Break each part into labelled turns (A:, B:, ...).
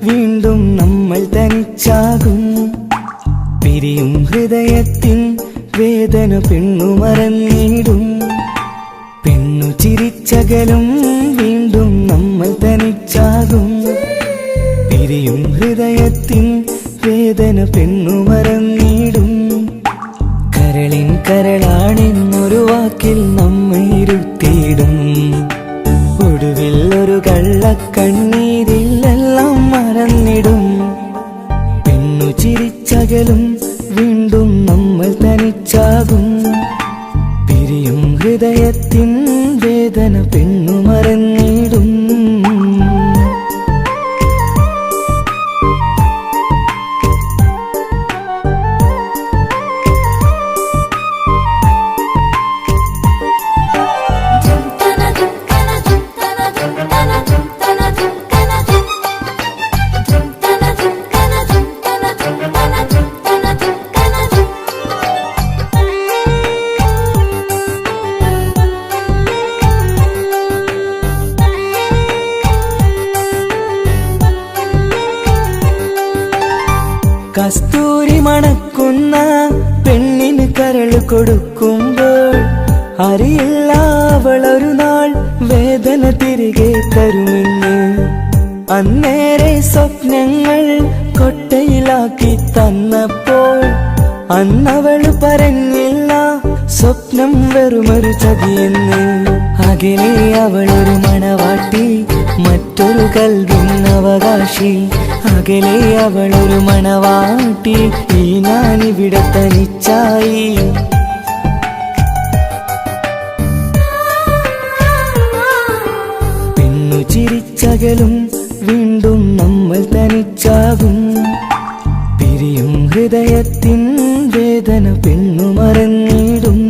A: വീണ്ടും നമ്മൾ തനിച്ചാകും. പിരിയും ഹൃദയത്തിൻ വേദന പെണ്ണു മറന്നിടും. പെണ്ണു ചിരിച്ചകലും വീണ്ടും നമ്മൾ തനിച്ചാകും. പിരിയും ഹൃദയത്തിൻ വേദന പെണ്ണു മറന്നിടും. കരളിൻ കരളാണെന്നൊരു വാക്കിൽ നമ്മെ ഇരുത്തിയിടും. ഒടുവിൽ ഒരു കള്ളക്കണ്ണീരിൽ എല്ലാം മറന്നിടും. പെണ്ണു ചിരിച്ചകലും വീണ്ടും നമ്മൾ തനിച്ചാകും. പിരിയും ഹൃദയത്തിൻ വേദന പെണ്ണു മറന്നിടും. കസ്തൂരി മണക്കുന്ന പെണ്ണിന് കരള് കൊടുക്കുമ്പോൾ അറിയില്ല അവളൊരു നാൾ വേദന തിരികെ തരുമെന്ന്. അന്നേരെ സ്വപ്നങ്ങൾ കൊട്ടയിലാക്കി തന്നപ്പോൾ അന്നവള് പറഞ്ഞില്ല സ്വപ്നം വെറുമൊരു ചതിയെന്ന്. അകലെ അവളൊരു മണവാട്ടി, മറ്റൊരു കൽവിൻ അവകാശി. അകലെ അവളൊരു മണവാട്ടി, ഈ ഞാനിവിടെ തനിച്ചായി. പെണ്ണു ചിരിച്ചകലും വീണ്ടും നമ്മൾ തനിച്ചാകും. പിരിയും ഹൃദയത്തിൻ വേദന പെണ്ണു മറന്നിടും.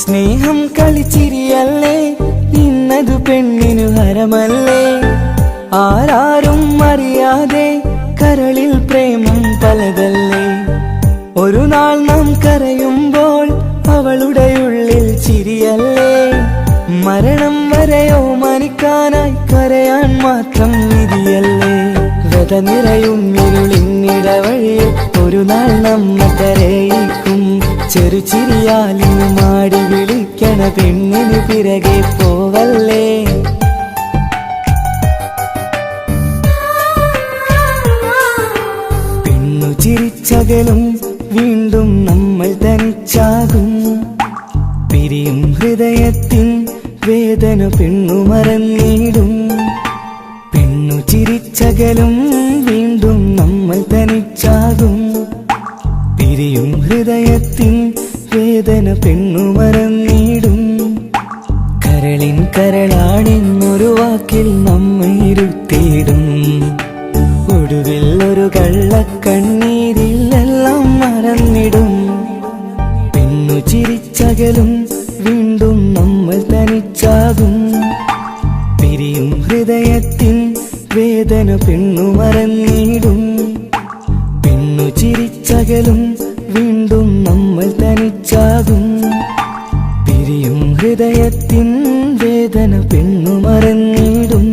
A: സ്നേഹം കളിച്ചിരിയല്ലേ, ഇന്നതു പെണ്ണിനു ഹരമല്ലേ. ആരാരും അറിയാതെ കരളിൽ പ്രേമം പലതല്ലേ. ഒരു നാൾ നാം കരയുമ്പോൾ അവളുടെ ഉള്ളിൽ ചിരിയല്ലേ. മരണം വരെയോ മരിക്കാനായി കരയാൻ മാത്രം വിധിയല്ലേ. വ്യത നിറയും ഇരുളിനിടവഴിയിൽ ഒരു നാൾ നമ്മെ കരയിക്കും. ചെറുചിരിയാലിനു മാടി വിളിക്കണ പെണ്ണിന് പിറകെ പോവല്ലേ. പെണ്ണു ചിരിച്ചകലും വീണ്ടും നമ്മൾ തനിച്ചാകും. പിരിയും ഹൃദയത്തിൻ വേദന പെണ്ണു മറന്നിടും. പെണ്ണു ചിരിച്ചകലും വീണ്ടും നമ്മൾ തനിച്ചാകും. പിരിയും ഹൃദയത്തിൻ വേദന പെണ്ണു മറന്നിടും. കരളിൻ കരളാണെന്നൊരു വാക്കിൽ നമ്മെ ഇരുത്തിയിടും. ഒടുവിൽ ഒരു കള്ളക്കണ്ണീരിൽ എല്ലാം മറന്നിടും. പെണ്ണു ചിരിച്ചകലും വീണ്ടും നമ്മൾ തനിച്ചാകും. പിരിയും ഹൃദയത്തിൻ വേദന പെണ്ണു മറന്നിടും. പെണ്ണു ചിരിച്ചകലും വീണ്ടും നമ്മൾ തനിച്ചാകും. പിരിയും ഹൃദയത്തിൻ വേദന പെണ്ണു മറന്നിടും.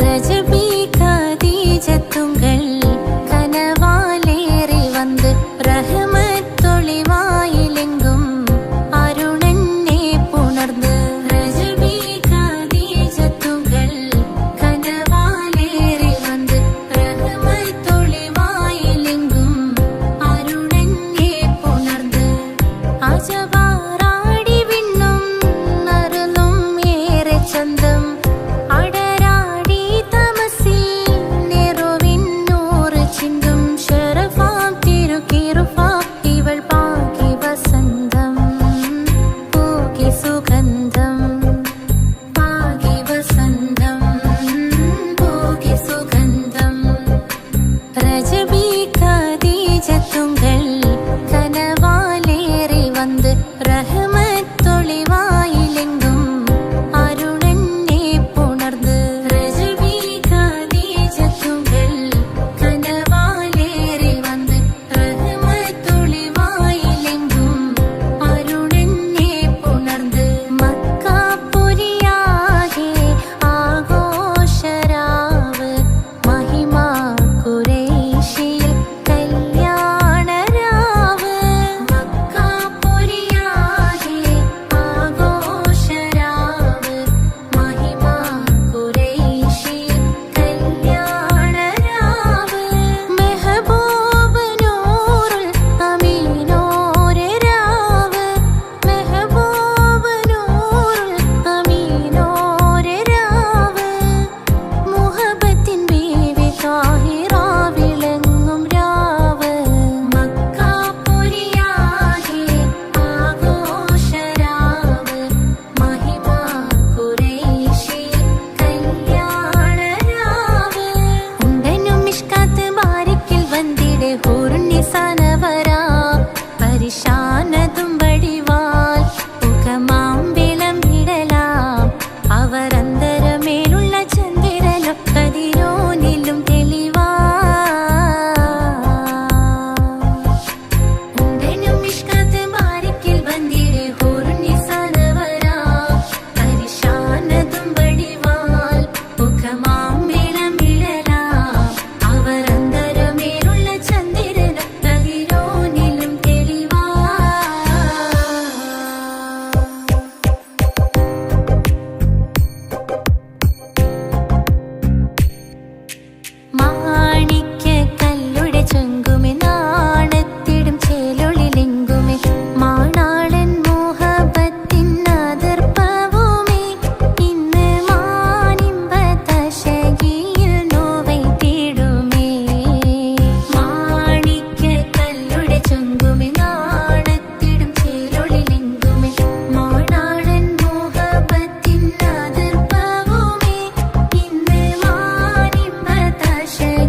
B: ரஜபி கதீஜத்துங்கள் கனவாலேறி வந்து ரஹமத்தொளிவாயிலெங்கும் அருணன்னே புணர்ந்து ரஜபி கதீஜத்துங்கள் கனவாலே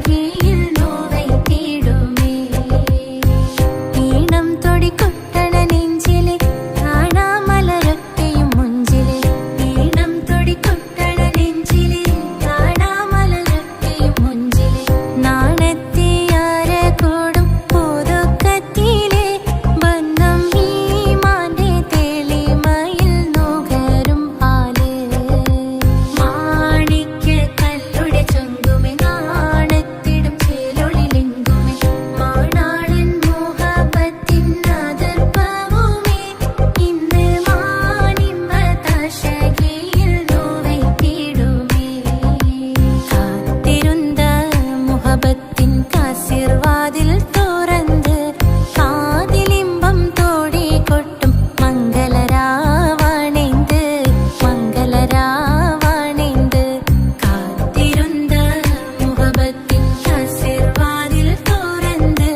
B: തശകിയിൽ നോവൈ തീടുമേ ഈണം തൊടികൊട്ടണ നെഞ്ചിലെ കാണാമലരൊക്കെയും മുഞ്ചിലെ ഈണം തൊടികൊട്ടണ നെഞ്ചിലെ കാണാമലരൊക്കെയും മുഞ്ചിലെ നാണത്തിയാര കൂടും പുതുക്കത്തിലെ ബന്ധം ഈമാന്റെ തെളിമയിൽ നുകരും ഹാല് മാണിക്യ കല്ലുടെ ചൊങ്കുമെ നാണത്തിടും ചേലൊളിലെങ്കുമെ മാണാളൻ മോഹബത്തിൻ അതിർപ്പവുമേ ഇന്ന് മാനിമ്പ തശകിയിൽ നോവൈ തീടുമേ കാത്തിരുന്ന മുഹബത്തിൻ കാസിർവാതിൽ തുറന്ന് കാതിലിമ്പം തോടി കൊട്ടും മംഗളരാവണിന്ത് മംഗളരാവണിന്ത് കാത്തിരുന്ന മുഹബത്തിൻ കാസിർവാതിൽ തുറന്ന്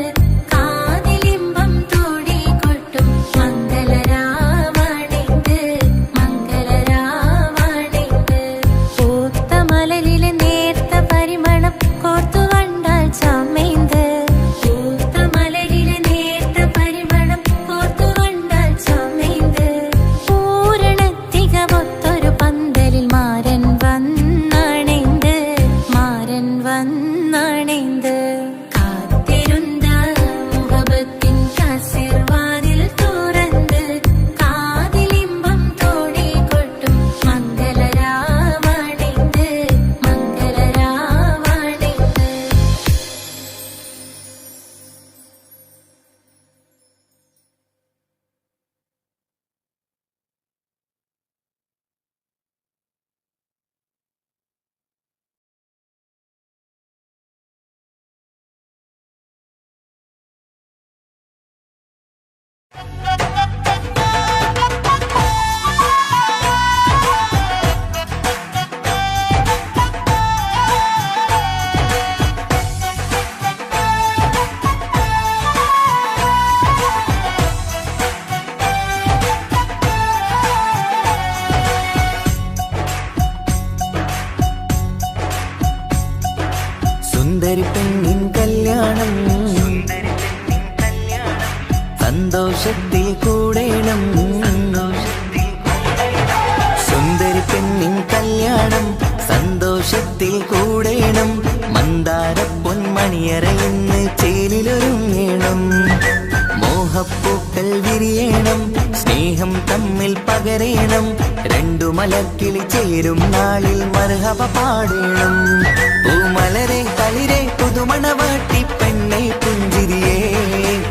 B: കാതിലിമ്പം തോടി കൊട്ടും മംഗളരാവണിന്ത് മംഗളരാവണിന്ത് പൂത്ത മലരിലെ നേർത്ത പരിമളം കോർത്തു കണ്ടാൽ ചമൈന്ത് പൂത്ത മലരിലെ നേർത്ത പരിമളം കോർത്തു കണ്ടാൽ ചമൈന്ത് പൂരണത്തികവൊത്തൊരു പന്തലിൽ മാരൻ വന്നണൈന്ത് മാരൻ വന്നണൈന്ത് കാത്തിരുന്ന മുഹബത്തിൻ കാസിർവാതിൽ തുറന്ന് കാതിലിമ്പം തോടി കൊട്ടും മംഗളരാവണിന്ത് മംഗളരാവണിന്ത്
A: സുന്ദരി പെണ്ണിൻ കല്യാണം സന്തോഷത്തിൽ കൂടേണം സുന്ദരി പെണ്ണിൻ കല്യാണം സന്തോഷത്തിൽ കൂടേണം മന്ദാര പൊന്മണിയറയിന്ന് ചേലിലൊരുങ്ങേണം മോഹപ്പൂക്കൾ വിരിയണം സ്നേഹം തമ്മിൽ പകരേണം രണ്ടു മലക്കിളി ചേരും നാളിൽ മർഹബ പാടേണം പൂമലരെ തളിരെ പുതുമണവാട്ടി പെണ്ണെ പുഞ്ചിരിയേ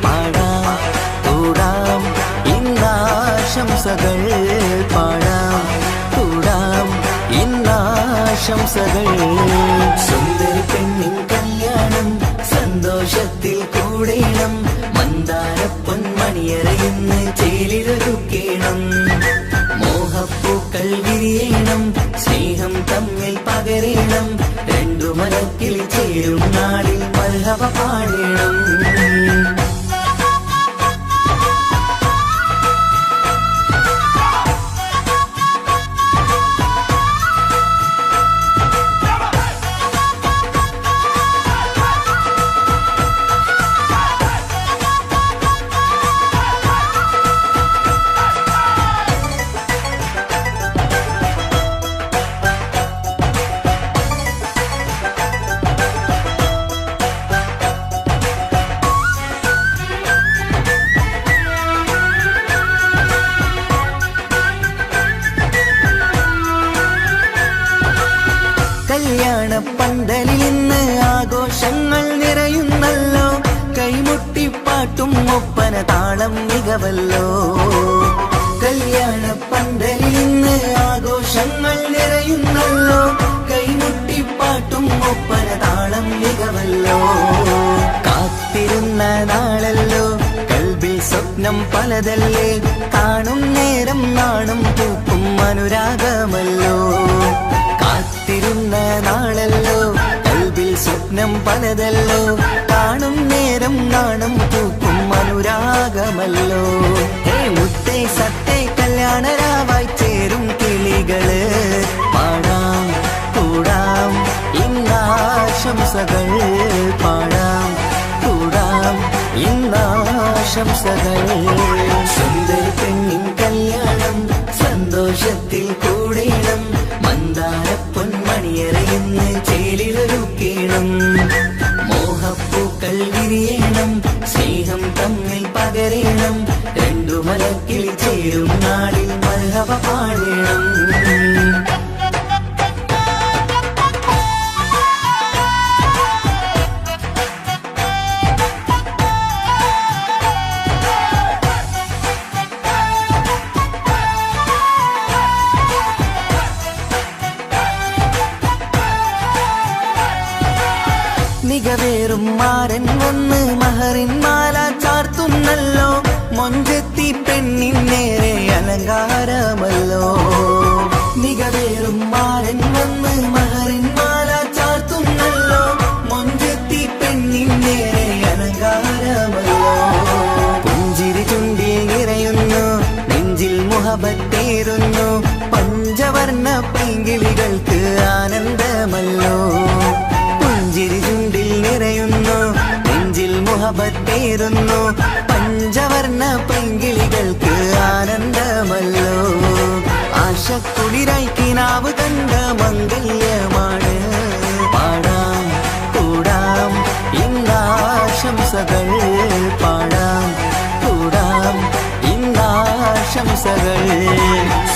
A: പാടാം കൂടാം ഇന്നാശംസകൾ പാടാം കൂടാം ഇന്നാശംസകൾ സുന്ദരി പെണ്ണിൻ കല്യാണം സന്തോഷത്തിൽ കൂടേണം മന്ദാര പൊന്മണിയറയിന്ന് ചേലിലൊരുക്കേണം മോഹപ്പൂക്കൾ വിരിയണം സ്നേഹം തമ്മിൽ പകരേണം രണ്ടു മലക്കിളി ചേരും നാളിൽ മർഹബ പാടേണം കല്യാണ പന്തലിൽ ഇന്ന് ആഘോഷങ്ങൾ നിറയുന്നല്ലോ കൈമുട്ടിപ്പാട്ടും ഒപ്പന താളം മികവല്ലോ കല്യാണ പന്തലിൽ ഇന്ന് ആഘോഷങ്ങൾ നിറയുന്നല്ലോ കൈമുട്ടിപ്പാട്ടും ഒപ്പന താളം മികവല്ലോ കാത്തിരുന്ന നാളല്ലോ കൽബിൽ സ്വപ്നം പലതല്ലേ കാണും നേരം നാണം പൂക്കും അനുരാഗമല്ലോ കാത്തിരുന്ന നാളല്ലോ കൽബിൽ സ്വപ്നം പലതല്ലോ കാണും നേരം നാണം പൂക്കും അനുരാഗമല്ലോ ഹേ മുത്തേ സത്തേ കല്യാണരാവായി ചേരും കിളികള് പാടാം കൂടാം ഇന്നാശംസകൾ ആശംസകൾ. സുന്ദരി പെണ്ണിൻ കല്യാണം സന്തോഷത്തിൽ കൂടേണം. മന്ദാര പൊന്മണിയറയിന്ന് ചേലിലൊരുക്കേണം. മോഹപ്പൂക്കൾ വിരിയണം. സ്നേഹം തമ്മിൽ പകരേണം. രണ്ടു മലക്കിൽ ചേരും നാളിൽ മർഹബ പാടേണം. മികവേറും മാരൻ വന്ന് മഹറിൻ മാല ചാർത്തുന്നല്ലോ. മൊഞ്ചെത്തി പെണ്ണിൻ നേരെ അലങ്കാരമല്ലോ. മികവേറും മാരൻ വന്ന് മഹറിൻ മാല ചാർത്തുന്നല്ലോ. മൊഞ്ചെത്തി പെണ്ണിൻ നേരെ അലങ്കാരമല്ലോ. പുഞ്ചിരി ചുണ്ടിൽ നിറയുന്നു. നെഞ്ചിൽ മുഹബത്തേറുന്നു. പഞ്ചവർണ്ണ പൈങ്കിളികൾക്ക് ആനന്ദമല്ലോ. പുഞ്ചിരി ചുണ്ടിൽ നിറയുന്നു. നെഞ്ചിൽ മുഹബത്തേറുന്നു. പഞ്ചവർണ്ണ പൈങ്കിളികൾക്ക് ആനന്ദമല്ലോ. ആശക്കുളിരായി കിനാവ് കണ്ട മംഗല്യമാണ്. പാടാം കൂടാം ഇന്നാശംസകൾ. പാടാം കൂടാം ഇന്നാശംസകൾ.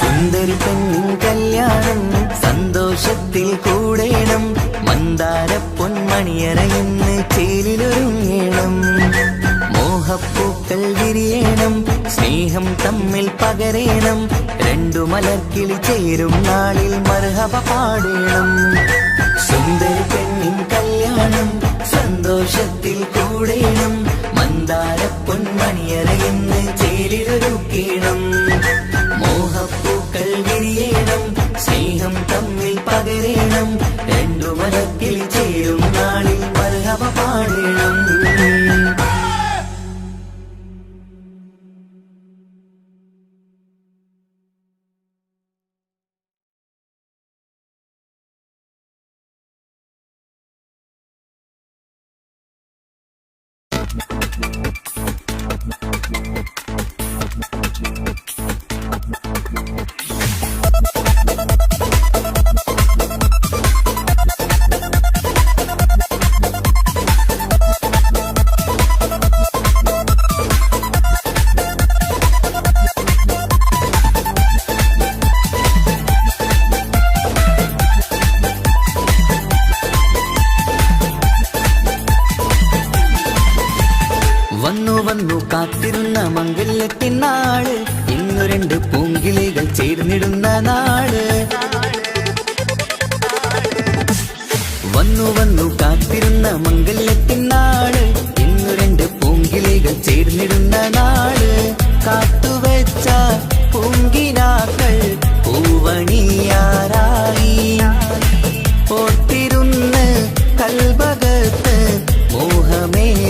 A: സുന്ദരി പെണ്ണിൻ കല്യാണം സന്തോഷത്തിൽ കൂടേണം. മന്ദാര പൊന്മണിയറയിന്ന് ചേലിലൊരുങ്ങേണം. മോഹപ്പൂക്കൾ വിരിയണം. സ്നേഹം തമ്മിൽ പകരേണം. രണ്ടു മലർക്കിളി ചേരും നാളിൽ മർഹബ പാടേണം. സുന്ദരി പെണ്ണിൻ കല്യാണം സന്തോഷത്തിൽ കൂടേണം. മന്ദാര പൊന്മണിയറയിന്ന് ചേലിലൊരുക്കേണം. മോഹപ്പൂക്കൾ വിരിയണം. സ്നേഹം തമ്മിൽ പകരേണം. രണ്ടു മലക്കിൽ ചേരും നാളിൽ മർഹബ പാടേണം. വന്നു വന്നു കാത്തിരുന്ന മംഗല്യത്തിനാള്. ഇന്നു രണ്ട് പൂങ്കിളികൾ ചേർന്നിടുന്ന നാള്. വന്നു വന്നു കാത്തിരുന്ന മംഗല്യത്തിനാള്. ഇന്നു രണ്ട് പൂങ്കിളികൾ ചേർന്നിടുന്ന നാള്. കാത്തുവെച്ച പൂങ്കിനാക്കൾ പൂവണിയാറായി. ഓർത്തിരുന്ന് കൽബകത്ത് മോഹമേറെയായി.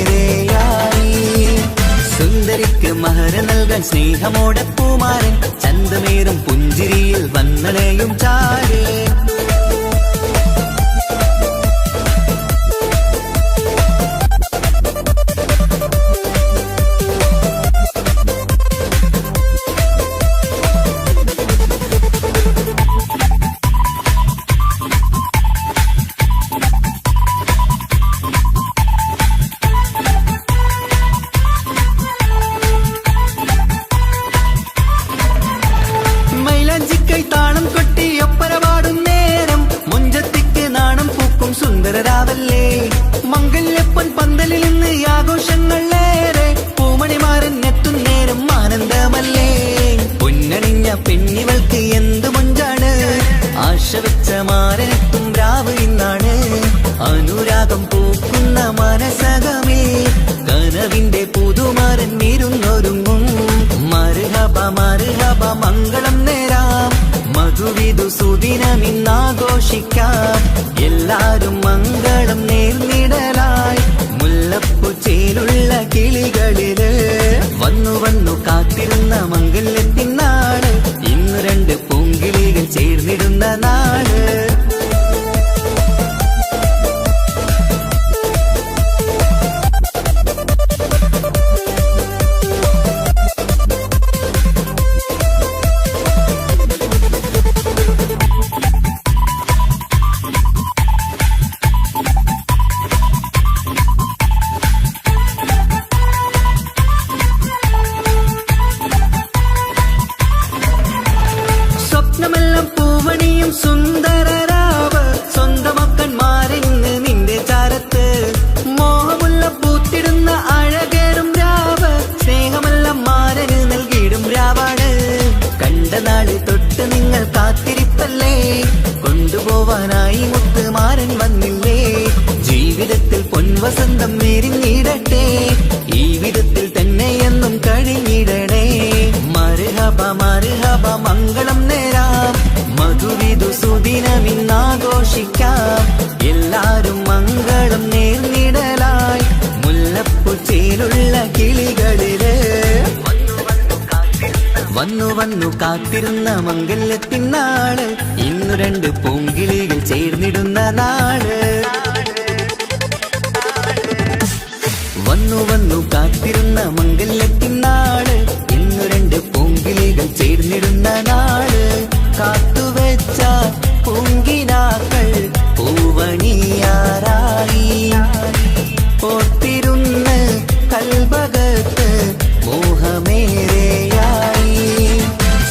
A: സുന്ദരിക്ക് മഹർ നൽകാൻ സ്നേഹമോടെ പൂമാരൻ. ചന്തമേറും പുഞ്ചിരിയിൽ വന്നലയും ചാരേ. താളം കൊട്ടി ഒപ്പര പാടും നേരം. മുഞ്ചത്തിക്ക് നാണം പൂക്കും സുന്ദരരാവല്ലേ. മംഗല്യപ്പൊൻ പന്തലിൽ നിന്ന് ആഘോഷങ്ങളേറെ. പൂമണിമാരൻ എത്തും നേരം ആനന്ദമല്ലേ. പൊന്നണിഞ്ഞ പെണ്ണിവൾക്ക് എന്ത് മൊഞ്ചാണ്. ആശ വെച്ച മാരനെത്തും രാവ് ഇന്നാണ്. അനുരാഗം പൂക്കുന്ന മനസകമേ. കനവിന്റെ പുതുമാരൻ ഇരുന്നൊരുങ്ങും. മർഹബ മർഹബ മംഗളം നേരാം. മധുവിധു സുദിനമിന്നാഘോഷിക്കാം. എല്ലാരും മംഗളം നേർന്നിടലായി. മുല്ലപ്പൂച്ചേലുള്ള കിളികളില് വന്നു വന്നു കാത്തിരുന്ന മംഗല്യത്തിനാള്. ഇന്ന് രണ്ട് പൂങ്കിളികൾ ചേർന്നിടുന്ന നാള്. വസന്തം വിരിഞ്ഞിടട്ടെ ഈ വിധത്തിൽ തന്നെ എന്നും കഴിഞ്ഞിടണേ മർഹബ മർഹബ മംഗളം നേരാം മധുവിധു സുദിനമിന്നാഘോഷിക്കാം എല്ലാരും മംഗളം നേർന്നിടലായി മുല്ലപ്പൂ ചേലുള്ള കിളികളില് വന്നു വന്നു കാത്തിരുന്ന മംഗല്യത്തിനാള് ഇന്നു രണ്ട് പൂങ്കിളികൾ ചേർന്നിടുന്ന നാള് വന്നു വന്നു കാത്തിരുന്ന മംഗല്യത്തിനാള് ഇന്നു രണ്ട് പൂങ്കിളികൾ ചേർന്നിടുന്ന നാള് കാത്തുവെച്ച പൂങ്കിനാക്കൾ പൂവണിയാറായി ഓർത്തിരുന്ന് കൽബകത്ത് മോഹമേറെയായി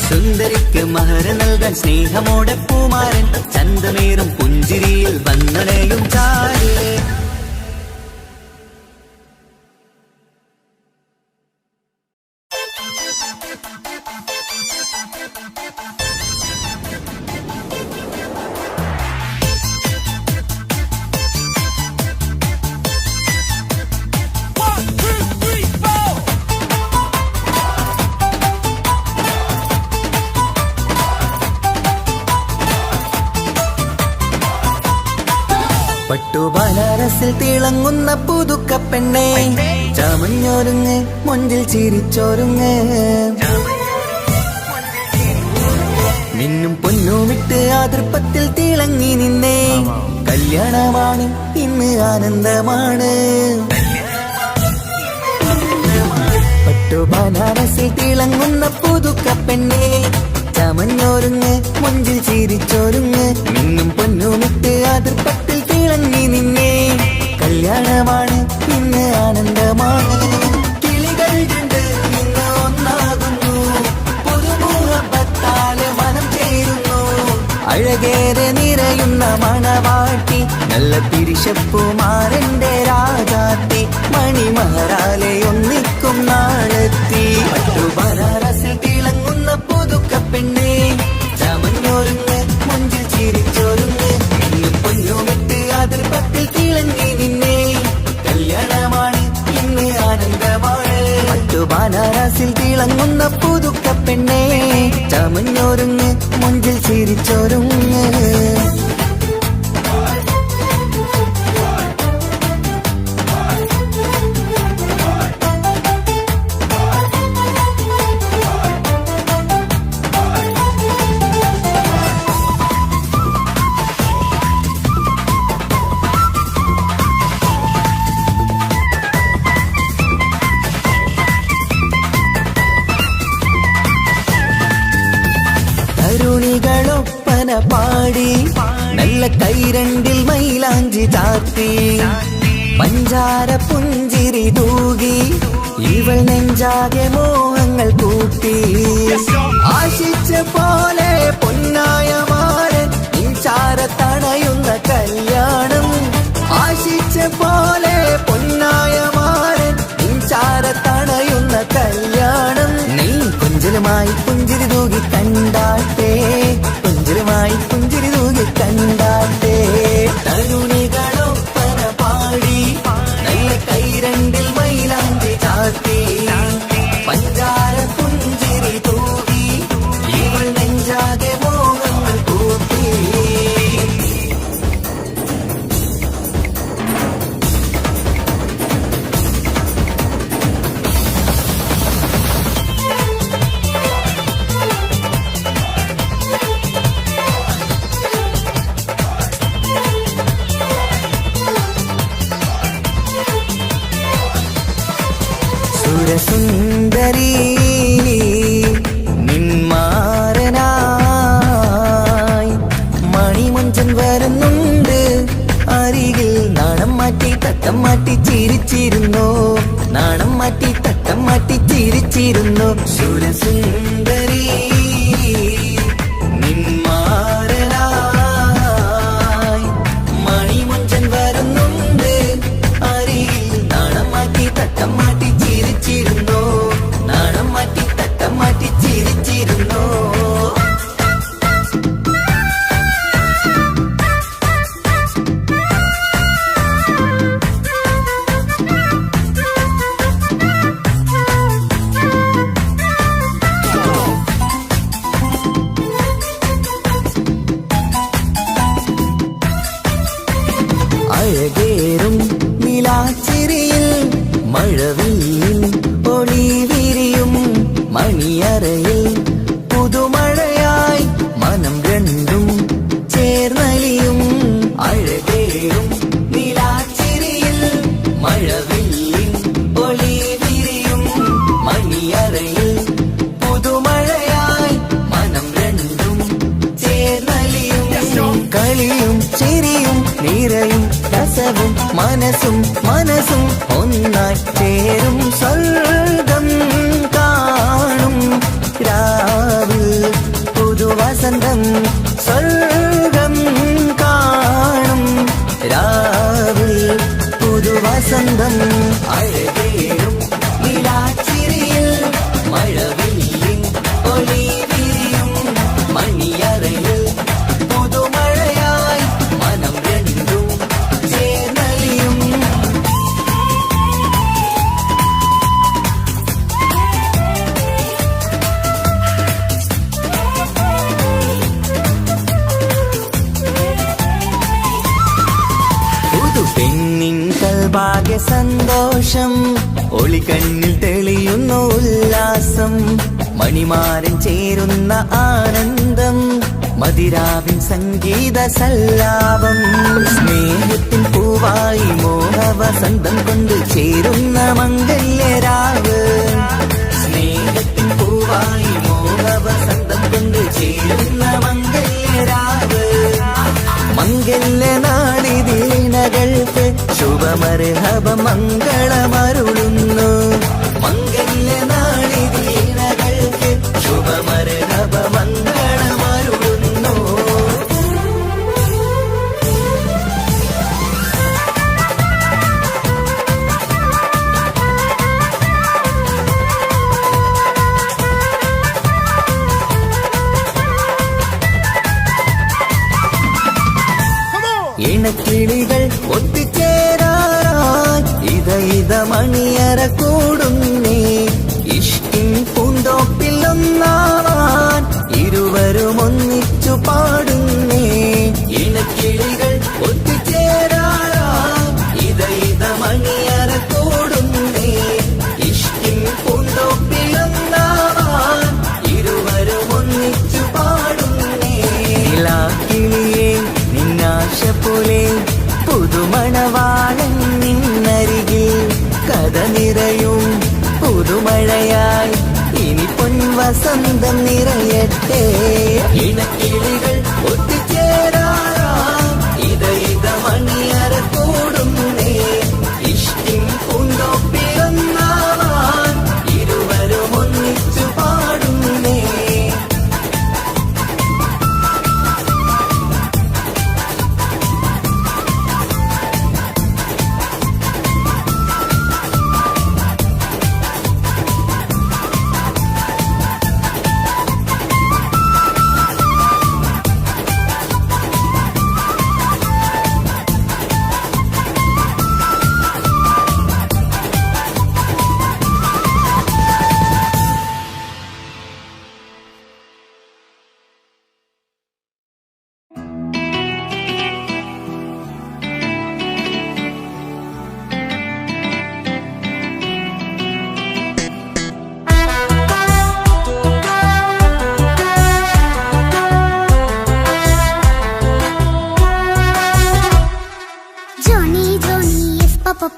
A: സുന്ദരിക്ക് മഹർ നൽകാൻ സ്നേഹമോടെ പൂമാരൻ ചന്തമേറും പുഞ്ചിരിയിൽ വന്നണയും ചാര് പട്ടുബനാരസിൽ തിളങ്ങുന്ന പുതുക്ക പെണ്ണെ ചമഞ്ഞൊരുങ്ങ് മൊഞ്ചിൽ ചിരിച്ചൊരുങ്ങ് മിന്നും പൊന്നുമിട്ട് ആതൃപ്പത്തിൽ തിളങ്ങി നിന്നേ കല്യാണമാണ് ഇന്ന് ആനന്ദമാണ് പട്ടുബനാരസിൽ തിളങ്ങുന്ന പുതുക്ക പെണ്ണെ ചമഞ്ഞൊരുങ്ങ് മൊഞ്ചിൽ ചിരിച്ചൊരുങ്ങ് മിന്നും പൊന്നുമിട്ട് ആതൃപ്പത്തിൽ തിളങ്ങി നിന്നേ കല്യാണമാണ് ഇന്ന് ആനന്ദമാണ് കിളികൾ കണ്ട് ഇന്ന് ഒന്നാകുന്നു പുതുമുഹബത്താല് മനം ചേരുന്നു അഴകേറെ നിറയുന്ന മണവാട്ടി നല്ല പിരിശപ്പുമാരന്റെ രാജാത്തി മണിമഹറാലെ ഒന്നിക്കും നാളെത്തി പട്ടുബനാരസിൽ തിളങ്ങുന്ന പുതുക്ക പെണ്ണെ ചമഞ്ഞൊരുങ്ങ് മുഞ്ചിൽ ചിരിച്ചൊരുങ്ങ് ഇന്ന് പൊന്നുമിട്ട് അതിർപ്പത്തിൽ തിളങ്ങി നിന്നേ കല്യാണമാണ് ഇന്ന് ആനന്ദമാണ് പട്ടുബനാരസിൽ തിളങ്ങുന്ന പുതുക്ക പെണ്ണെ ചമഞ്ഞൊരുങ്ങ് മുഞ്ചിൽ ചിരിച്ചൊരുങ്ങ് തരുണികളൊപ്പന പാടി നല്ല കൈരണ്ടിൽ മൈലാഞ്ചി ചാർത്തി പഞ്ചാര പുഞ്ചിരി തൂകി ഇവൾ നെഞ്ചാകെ മോഹങ്ങൾ കൂട്ടി ആശിച്ച പോലെ പൊന്നായ മാരൻ ഇൻചാരത്തണയുന്ന കല്യാണം ആശിച്ച പോലെ പൊന്നായ മാരൻ ഇൻചാരത്തണയുന്ന കല്യാണം നീ കൊഞ്ചലുമായി പുഞ്ചിരി തൂകി കണ്ടാട്ടെ കൊഞ്ചലുമായി പുഞ്ചിരി തൂകി കണ്ടാട്ടെ തരുണികളൊപ്പന പാടി നല്ല കൈരണ്ടിൽ മൈലാഞ്ചി ചാർത്തി പഞ്ചാര പുഞ്ചിരി തൂകി ഇവൾ നെഞ്ചാകെ മോഹങ്ങൾ കൂട്ടി സുരസുന്ദരി നിന്മാരനായി മണിമുഞ്ചൻ വരുന്നുണ്ട് അരികിൽ നാണം മാറ്റി തട്ടം മാറ്റി ചിരിച്ചിരുന്നു നാണം മാറ്റി തട്ടം മാറ്റി ചിരിച്ചിരുന്നു സുരസുന്ദരി നിന്മാരനായി മണിമുഞ്ചൻ വരുന്നുണ്ട് അരികിൽ നാണം മാറ്റി തട്ടം മാറ്റി ചിരിച്ചിരുന്നു നാണം മാറ്റി തട്ടം മാറ്റി ചിരിച്ചിരുന്നു അഴകേറും നിലാച്ചിരിയിൽ മഴവില്ലിൽ ഒളി വിരിയും മണിയറയിൽ പുതുമഴയായി മനം രണ്ടും ചേർന്നലിയും അഴകേറും നിലാച്ചിരിയിൽ മഴവില്ലിൽ ഒളി വിരിയും മണിയറയിൽ പുതുമഴയായി മനം രണ്ടും ചേർന്നലിയും കളിയും ചിരിയും നിറയും രസവും മനസ്സും മനസ്സും ഒന്നായി ചേരും സ്വർഗം കാണും രാവ് പുതുവസന്തം സ്വർഗം കാണും രാവ് പുതുവസന്തം അഴകേറും നിലാച്ചിരിയിൽ മഴവില്ലിൻ ഒളി വിരിയും മണിയറയിൽ പുതുമഴയായി മനം രണ്ടും ചേർന്നലിയും പുതു പെണ്ണിൻ കൽഭാഗ്യ സന്തോഷം ഒളികണ്ണിൽ തെളിയുന്നു ഉല്ലാസം മണിമാരൻ ചേരുന്ന ആനന്ദം മതിരാവിൻ സംഗീത സല്ലാപം സ്നേഹത്തിൻ പൂവായി മോഹവസന്തം കൊണ്ട് ചേരുന്ന മംഗല്യരാവ് സ്നേഹത്തിൻ പൂവായി മോഹവസന്തം കൊണ്ട് ചേരുന്ന മംഗല്യരാവ് മംഗല്യനാളിതീനകൾക്ക് ശുഭമർഹബ മംഗളമരുളുന്നു മംഗല്യനാളിതീനകൾക്ക് ശുഭമർഹബ മംഗളമരുളുന്നു ഇണക്കിളികൾ ഒത്തുചേരാറായി ഇത മണിയറ കൂടുന്നേ ഇഷ്കിൻ പൂന്തോപ്പിൽ ഒന്നാവാൻ ഇരുവരും ഒന്നിച്ചു പാടുന്നേ ഇണക്കിളികൾ ഒത്തുചേരാറായി ഇത മണിയറ കൂടുന്നേ ഇഷ്കിൻ പൂന്തോപ്പിൽ ഒന്നാവാൻ ഇരുവരും ഒന്നിച്ചു പാടുന്നേ കിളിയേ നിന്നാശ പോലെ പുതുമണവാളൻ നിന്നരികിൽ കഥ നിറയും പുതുമഴയായി ഇനി പൊൻവസന്തം നിറയട്ടെ ഇണക്കിളികൾ ഒത്തുചേരാറാം ഇത മണിയറ കൂടുന്നേ ഇഷ്ടിൻ പൂന്തോപ്പിലൊന്നാവാൻ ഇരുവരും ഒന്നിച്ചു പാടുന്നേ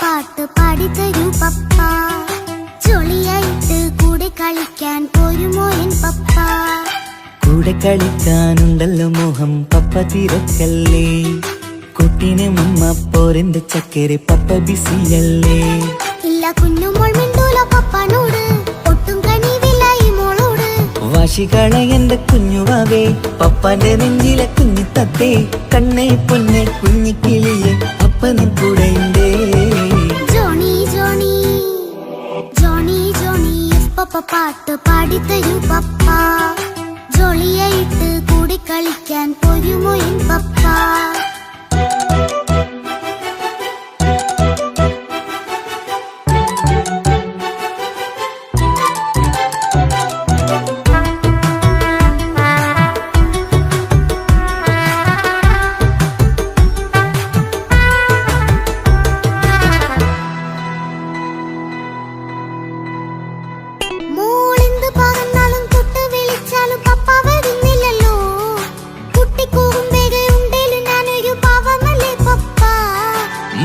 C: പാട്ട് പാടിത്തരൂ പപ്പ ജോളിയായിട്ട് കൂടെ കളിക്കാൻ പോരുമോ എൻ പപ്പ
A: കൂടെ കളിക്കാനുണ്ടല്ലോ മോഹം പപ്പ തിരക്കല്ലേ കുട്ടീനെ മുമ്മ പോരെന്റെ ചക്കരെ പപ്പ ബിസിയല്ലേ
C: ഇല്ല കുഞ്ഞുമോൾ മിണ്ടൂലോ പപ്പനോട് ഒട്ടും കനിവില്ല ഈ മോളോട്
A: വാശികള എന്റെ കുഞ്ഞുവാവേ പപ്പാന്റെ നെഞ്ചിലെ കുഞ്ഞി തത്തേ കണ്ണേ പൊന്നെ കുഞ്ഞിക്കിളിയെ അപ്പനും കൂടെ ഉണ്ടേ
C: ജോണി ജോണി ജോണി ജോണി പപ്പ പാട്ട് പാടിത്തരൂ പപ്പ ജോളിയായിട്ട് കൂടെ കളിക്കാൻ പോരുമോ എൻ പപ്പ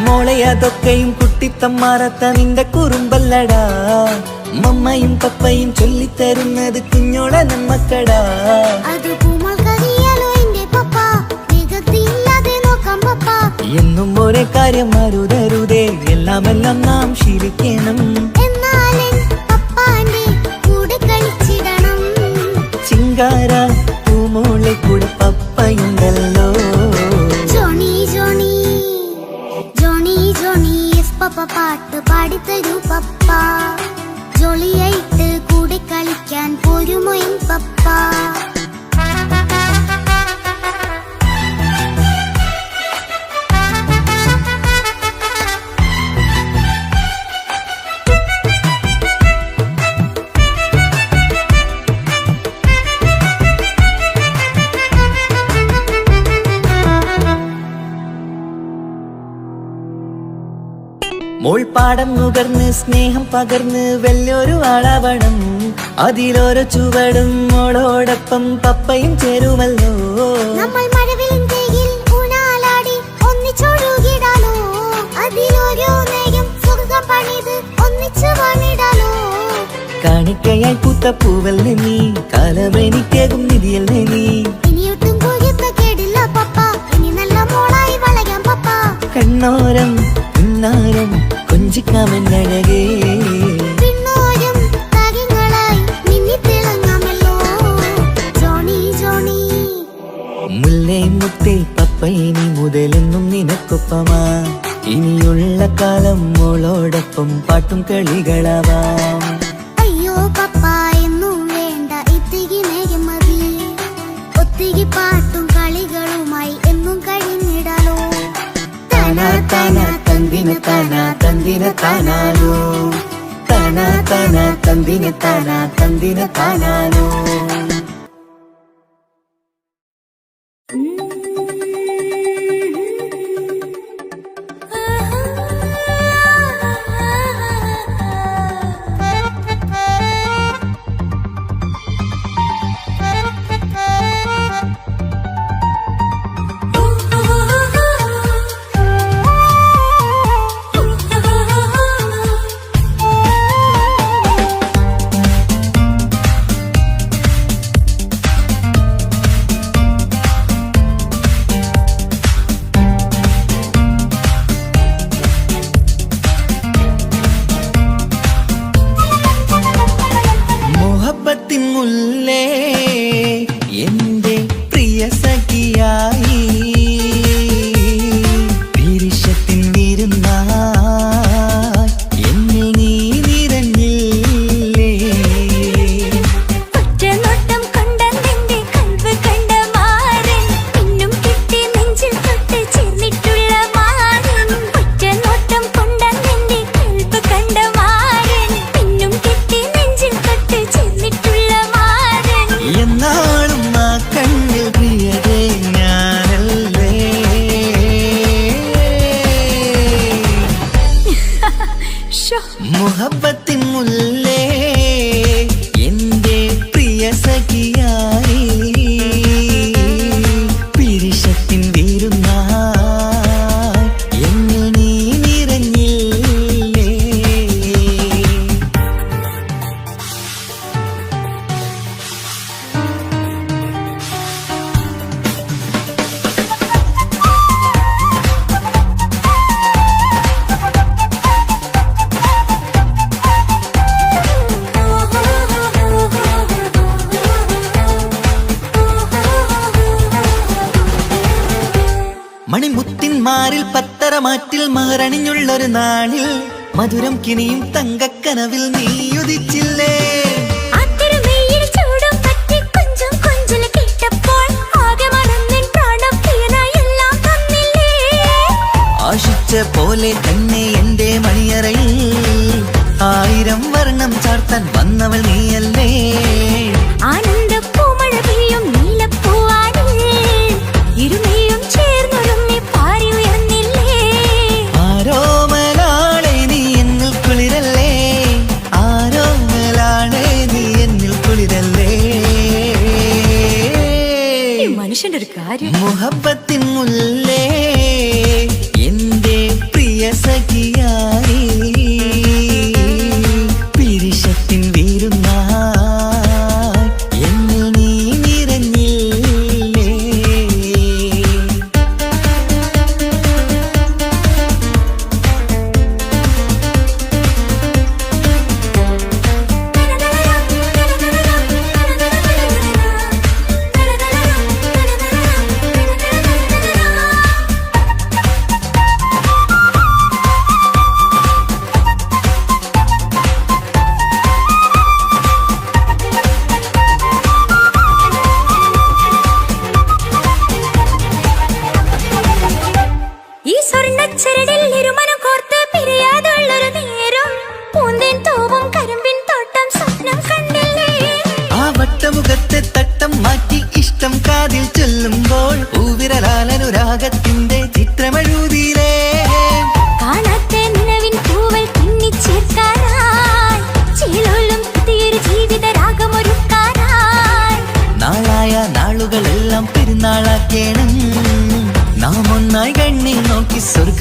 A: മോളെ അതൊക്കെയും കുട്ടിത്തമ്മാറത്ത നിന്റെ കുറുമ്പല്ലടാ. മമ്മയും പപ്പയും ചൊല്ലിത്തരുന്നത് കുഞ്ഞോളെ നമ്മക്കടാ.
C: അത് പൂമൾക്കറിയാലോ എന്റെ പപ്പ, വേഗത്തില്ലാതെ നോക്കാം പപ്പ.
A: എന്നും ഒരേ കാര്യം അരുതരുതേ, എല്ലാം നാം ശീലിക്കണം.
C: എന്നാലും പപ്പാന്റെ കൂടെ കളിച്ചിടണം.
A: ചിങ്കാര പൂമോളെ കൂടെ പപ്പയുണ്ടല്ലോ.
C: Johnny Johnny Johnny Johnny yes papa പാട്ട് പാടിത്തരൂ പപ്പ. ജോളിയായിട്ട് കൂടെ കളിക്കാൻ പോരുമോ എൻ പപ്പ?
A: മോൾ പാടം നുകർന്ന് സ്നേഹം പകർന്ന് വലിയൊരു ആളാവണം. അതിലോരോ ചുവടും മോളോടൊപ്പം പപ്പയും ചേരുമല്ലോ.
C: നമ്മൾ മഴവിലിൻ ഊനാലാടി ഒന്നിച്ചൊഴുകിടാലോ. അതിലോരോ നേരം സുഖം പണിത് ഒന്നിച്ചു വാണിടാലോ.
A: കാണിക്കയായി പൂത്ത പൂവല്ലേ നീ, കാലമെനിക്കേകും നിധിയല്ലേ നീ.
C: ഇനിയൊട്ടും കുരുത്ത കേടില്ല പപ്പ, ഇനി നല്ല മോളായി വളരാം പപ്പ.
A: കണ്ണോരം പിന്നാരം കൊഞ്ചിക്കാമെന്നഴകേ.
C: പിന്നോരം താരങ്ങളായി മിന്നിത്തിളങ്ങാമല്ലോ. ജോണി ജോണി
A: മുല്ലേ മുത്തേ പപ്പ ഇനി മുതലെന്നും നിനക്കൊപ്പമാ. ഇനിയുള്ള കാലം മോളോടൊപ്പം പാട്ടും കളികളാവാം.
C: അയ്യോ പപ്പ എന്നും വേണ്ട ഇത്തിരി നേരം മതി. ഒത്തിരി പാട്ടും കളികളുമായി എന്നും കഴിഞ്ഞിടാലോ.
A: താനാ താനാ തന്തിന താനാ തന്തിന താനാലോ. താനാ താനാ തന്തിന താനാ തന്തിന താനാലോ. മുഹബത്തിൻ മുല്ലേ എന്റെ പ്രിയ സഖിയായി, പിരിശത്തിൻ വിരുന്നായി എന്നിൽ നീ നിറഞ്ഞില്ലേ.
B: ഒറ്റനോട്ടം കൊണ്ടെന്റെ കൽവ് കണ്ട മാരൻ, പിന്നും കിട്ടി നെഞ്ചിൽ തൊട്ട് ചേർന്നിട്ടുള്ള മാരൻ. ഒറ്റനോട്ടം കൊണ്ടെന്റെ കൽവ് കണ്ട മാരൻ, പിന്നും കിട്ടി നെഞ്ചിൽ തൊട്ട് ചേർന്നിട്ടുള്ള മാരൻ.
A: എന്നാളും ആ കണ്ണിൽ പ്രിയതേ ഞാനല്ലേ. മുഹബത്തിൻ മുല്ലേ എന്റെ പ്രിയ സഖിയായി, പിരിശത്തിൻ വിരുന്നായി എന്നിൽ നീ നിറഞ്ഞില്ലേ. മണിമുത്തിന്മാരിൽ പത്തരമാറ്റിൽ മഹറണിഞ്ഞുള്ളൊരു നാളിൽ മധുരം കിനിയും തങ്കക്കനവിൽ നീ ഉദിച്ചില്ലേ.
B: ആത്തിരമേയിൽ ചൂടും തട്ടി കൊഞ്ചും കൊഞ്ചല് കേട്ടപ്പോൾ ആകെ മറന്നിൻ പ്രാണം പ്രിയനായി എല്ലാം തന്നില്ലേ.
A: ആശിച്ച പോലെ തന്നെ എന്റെ മണിയറയിൽ 1000 വർണ്ണം ചാർത്താൻ വന്നവൾ നീയല്ലേ.
B: ആനന്ദ പൂമഴ പെയ്യും നീലപ്പൂവാനിൽ ഇരുമയും ചേർന്നൊരുമ്മി പാരി ഉയർന്നില്ലേ.
A: ആരോമലാളെ നീ എന്നിൽ കുളിരല്ലേ, ആരോമലാളെ നീ എന്നിൽ കുളിരല്ലേ.
B: മനുഷ്യന്റെ ഒരു കാര്യം.
A: മുഹബത്തിൻ മുല്ലേ എന്റെ പ്രിയ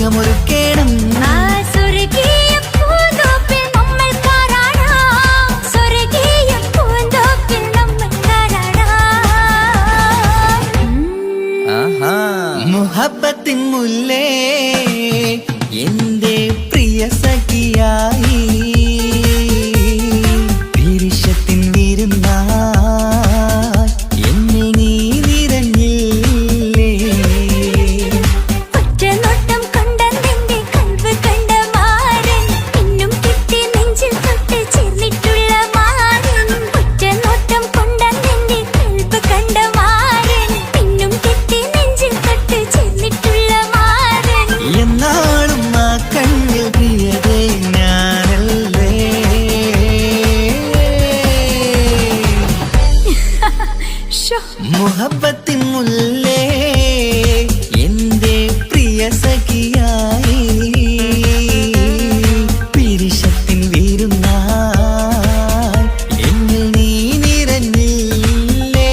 A: സ്വർഗമൊരുക്കേണം.
B: ആ സ്വർഗീയ പൂന്തോപ്പിൽ നമ്മൾ കാരാടാം. സ്വർഗീയ പൂന്തോപ്പിൽ നമ്മൾ കാരാടാം.
A: മുഹബത്തിൻ മുല്ലേ എന്റെ പ്രിയ സഖിയായി വിരിശത്തിൻ വിരുന്നായി എന്നെ നീ നിറഞ്ഞില്ലേ.
B: ഒറ്റ നോട്ടം കൊണ്ടെന്റെ കൽവ് കണ്ട മാരൻ പിന്നും കിട്ടി നെഞ്ചിൽ തൊട്ട് ചേർന്നിട്ടുള്ള മാരൻ. ഒറ്റ നോട്ടം കൊണ്ടെന്റെ കൽവ് കണ്ട മാരൻ പിന്നും കിട്ടി നെഞ്ചിൽ തൊട്ട് ചേർന്നിട്ടുള്ള മാരൻ.
A: എന്നാളും ആ കണ്ണിൽ പ്രിയതേ ഞാനല്ലേ. മുഹബത്തിൻ മുല്ലേ എന്റെ പ്രിയ സഖിയായി പിരിശത്തിൻ വിരുന്നായി എന്നിൽ നീ നിറഞ്ഞില്ലേ.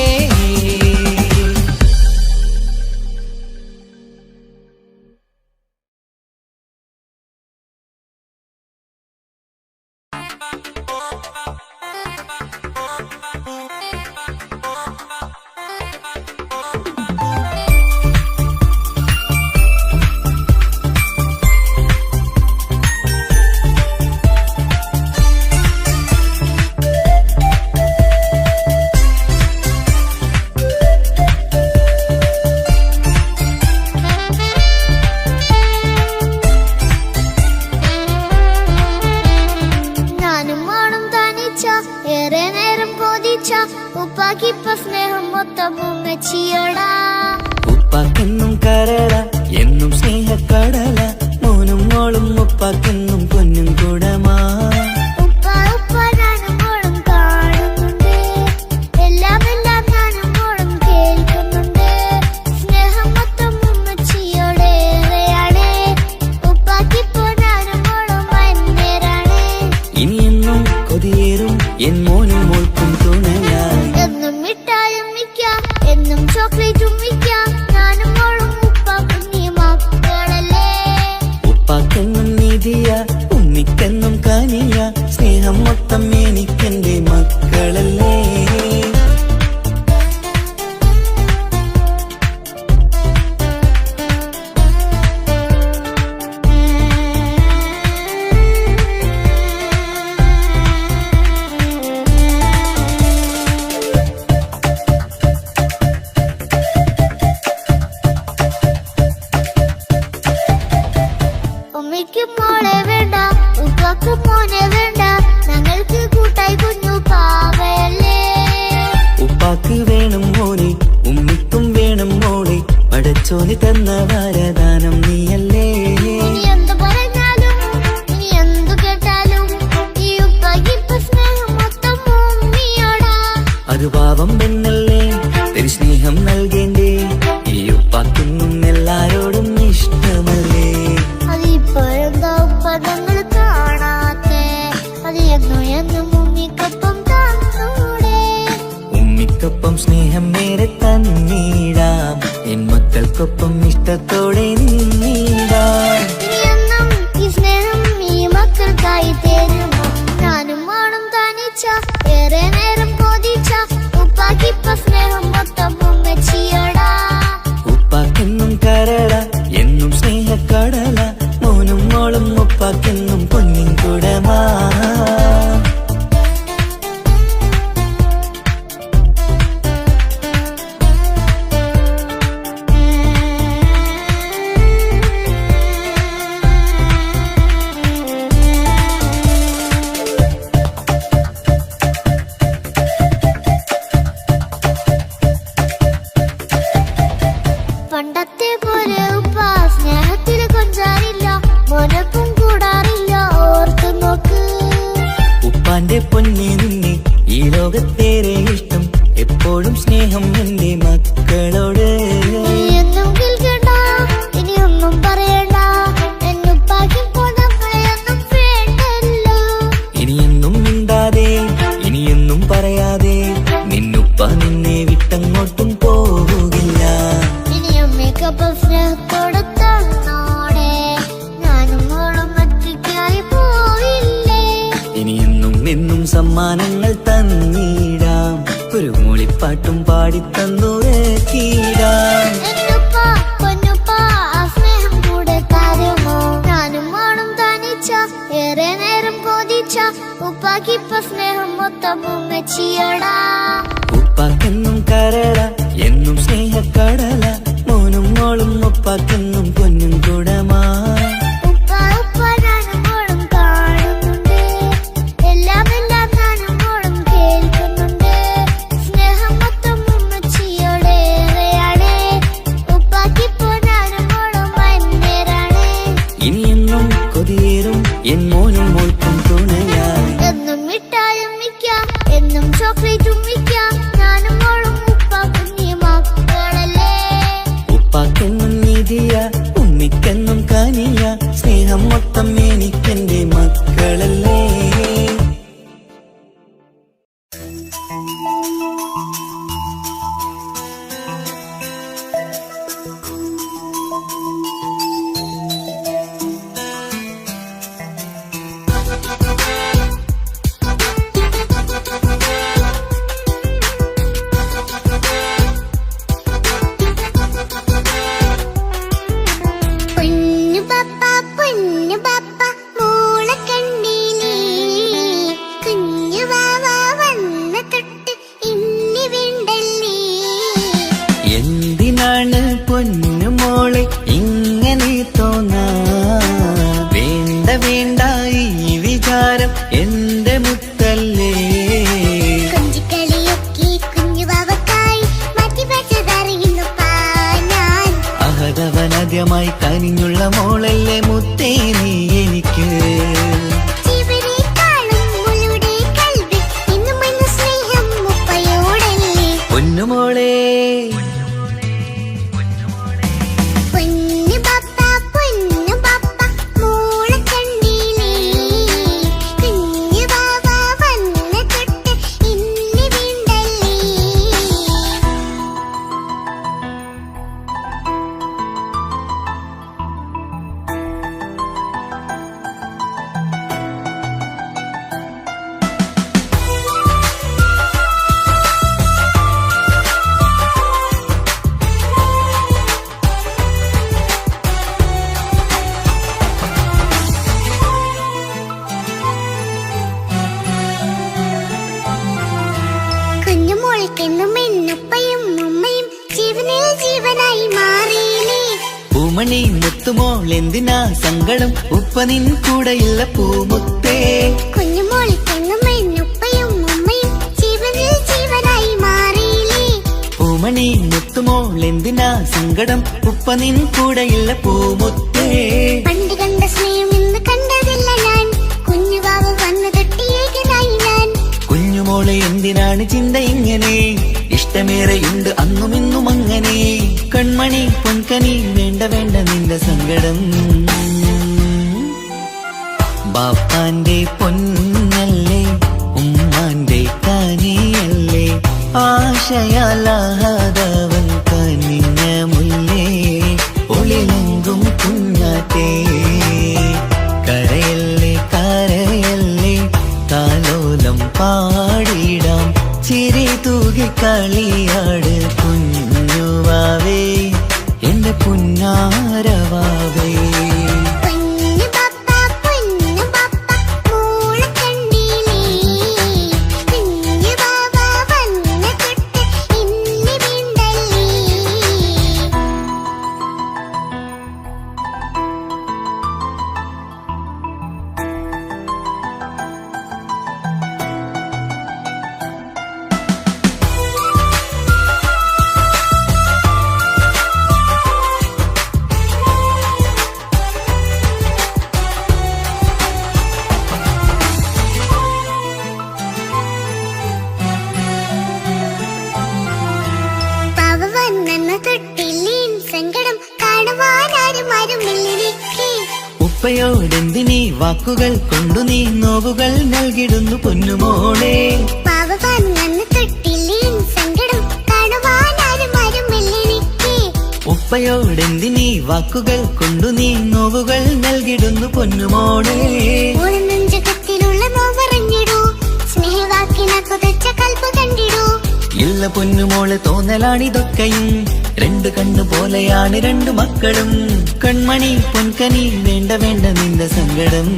C: ഞാനും മോളും തനിച്ച ഏറെ നേരം കൊതിച്ച ഉപ്പാക്കിപ്പ സ്നേഹം മൊത്തം ഉമ്മച്ചിയോടാ.
A: ഉപ്പാക്കെന്നും കരള എന്നും സ്നേഹക്കടല മോനും മോളും ഉപ്പാക്കെന്നും പൊന്നും കുടമാ.
C: ഉപ്പ ഉപ്പ ഞാനും മോളും കാണുന്നുണ്ട്, എല്ലാം എല്ലാം ഞാനും മോളും കേൾക്കുന്നുണ്ട്. സ്നേഹം മൊത്തം ഉമ്മച്ചിയോടേറെയാണ്, ഉപ്പാക്കിപ്പോ ഞാനും മോളും വന്നേരാണ്.
A: ഇനിയെന്നും കൊതിയേറും എൻ മോനും മോൾക്കും തുണയായി.
C: എന്നും മിഠായും മിക്കാം, എന്നും ചോക്ലേറ്റും മിക്കാം, ഞാനും മോളും ഉപ്പാക്കും നീ മക്കളല്ലേ.
A: ഉപ്പാക്കെന്നും നിധിയ ഉമ്മിക്കെന്നും കനിയ സ്നേഹം മൊത്തം എനിക്കെന്റെ മക്കളല്ലേ.
C: ഉമ്മയ്ക്ക് മോളെ വേണ്ട, ഉപ്പാക്ക് മോനെ വേണ്ട, ഞങ്ങൾക്ക് കൂട്ടായി കുഞ്ഞു പാവയല്ലേ.
A: ഉപ്പാക്ക് വേണം മോനെ ഉമ്മിക്കും വേണം മോളെ, പടച്ചോന് തന്ന വരദാനം നീയല്ലേ.
C: ഇനി എന്ത് പറഞ്ഞാലും ഇനി എന്തു കേട്ടാലും ഈ ഉപ്പാക്കിപ്പ സ്നേഹം മൊത്തം ഉമ്മിയോടാ.
A: അത് പാവം പെണ്ണല്ലേ തരി സ്നേഹം നൽകേണ്ടേ, ഈ ഉപ്പാക്കൊന്നും എല്ലാരോടും ഇഷ്ടമല്ലേ.
C: അതിപ്പോഴെന്താ ഉപ്പ ഞങ്ങൾ കാണാത്തെ, അത് എന്നും എന്നും ഉമ്മിക്കൊപ്പം തന്നൂടെ.
A: ഉമ്മിക്കൊപ്പം സ്നേഹം നേരെ തന്നീടാം, എൻ മക്കൾക്കൊപ്പം ഇഷ്ടത്തോടെ നിന്നീടാം.
C: ഇനി എന്നും ഈ സ്നേഹം ഈ മക്കൾക്കായി തരുമോ. ഞാനും മോളും തനിച്ച ഏറെ നേരം കൊതിച്ച ഉപ്പാക്കിപ്പ സ്നേഹം മൊത്തം ഉമ്മച്ചിയോടാ.
A: ഉപ്പാക്കെന്നും കരള എന്നും സ്നേഹക്കടല മോനും മോളും ഉപ്പാക്കെന്നും പൊന്നിൻ കുടമാ.
C: പണ്ടത്തെ പോലെ ഉപ്പ സ്നേഹത്തിൽ കൊഞ്ചാറില്ല, മോനൊപ്പം കൂടാറില്ല.
A: എന്നും സമ്മാനങ്ങൾ തന്നിടാം, ഒരു മൂളിപ്പാട്ടും പാടിത്തന്നു കീടാം.
C: ഏറെ നേരം കൊതിച്ച ഉപ്പാക്കിപ്പ സ്നേഹം മൊത്തം ഉമ്മച്ചിയടാ.
A: ഉപ്പാക്കെന്നും കരള എന്നും സ്നേഹക്കടല, മോനും മോളും ഉപ്പാക്കെന്നും പൊന്നും കുടമാ.
C: ഉപ്പ ഉപ്പ ഞാനും മോളും കാണുന്നുണ്ട്, എല്ലാം എല്ലാം ഞാനും മോളും കേൾക്കുന്നുണ്ട്. സ്നേഹം മൊത്തം ഉമ്മച്ചിയോടേറെയാണ്, ഉപ്പാക്കിപ്പോ ഞാനും മോളും അന്യരാണ്.
A: ഇനിയെന്നും കൊതിയേറും എൻ മോനും മോൾക്കും തുണയായി.
C: എന്നും മിഠായും മിക്കാം, എന്നും ചോക്ലേറ്റും മിക്കാം, ഞാനും മോളും ഉപ്പ കുഞ്ഞി മക്കളല്ലേ.
A: ഉപ്പാക്കെന്നും നിധിയ ഉമ്മിക്കെന്നും കനിയ, സ്നേഹം മൊത്തം എനിക്കെന്റെ മക്കളല്ലേ.
C: പൊന്നു പപ്പ മോളെ കണ്ടീലേ, കുഞ്ഞു വാവ വന്ന തൊട്ട് ഇന്നി വീണ്ടല്ലേ.
A: എന്തിനാണ് പൊന്നു മോളെ ഇങ്ങനെ തോന്നാ, വേണ്ട വേണ്ട ഈ വിചാരം എന്റെ മുത്തല്ലേ.
C: കൊഞ്ചിക്കളിയൊക്കെ കുഞ്ഞു വാവക്കായി മാറ്റി വെച്ചതറിയുന്നു ഞാൻ.
A: അഹതവനാദ്യമായി കനിഞ്ഞുള്ള മോളല്ലേ മുത്തേ നീ എനിക്ക്. പൊന്നുമോളെ പൂമണി മുത്തുമോൾ എന്തിനാ സങ്കടം, ഉപ്പ നിൻ കൂടെയില്ല പൂമുത്തേ. പൂമണി മുത്തുമോൾ എന്തിനാ സങ്കടം, ഉപ്പ നിൻ കൂടെയില്ല പൂമുത്തേ.
C: പണ്ട് കണ്ട സ്നേഹം ഇന്ന് കണ്ടതില്ല ഞാൻ, കുഞ്ഞുവാവ വന്നു തൊട്ടിയേകനായി ഞാൻ.
A: കുഞ്ഞുമോളെ എന്തിനാണ് ചിന്ത ഇങ്ങനെ, ഇഷ്ടമേറെയുണ്ട് അന്നും ഇന്നും അങ്ങനെ. കൺമണി പൊൻകനി വേണ്ട വേണ്ട നിന്റെ സങ്കടം. ബാപ്പാന്റെ പൊന്നല്ലേ ഉമ്മാന്റെ കനിയല്ലേ, ആശയാലാഹതവൻ കനിഞ്ഞ മുല്ലേ. ഒളിലെങ്കും കുഞ്ഞാറ്റേ കരയല്ലേ കരയല്ലേ, താലോലം പാടിടാം ചിരി തൂകി കളിയാട്. കുഞ്ഞുവാവേ എന്റെ പുന്നാരവാവേ. ഉപ്പയോടെന്തിനീ വാക്കുകൾ കൊണ്ടു നീ നോവുകൾ നൽകിടുന്നു പൊന്നുമോളെ. ഉപ്പയോടെന്തിനീ വാക്കുകൾ കൊണ്ടു നീ നോവുകൾ നൽകിടുന്നു പൊന്നുമോളെ. നല്ല പൊന്നുമോള് തോന്നലാണിതൊക്കെയും രണ്ടു കണ്ണു പോലെയാണ് രണ്ടു മക്കളും കൺമണി പൊൻകനി വേണ്ട വേണ്ട നിന്റെ സങ്കടം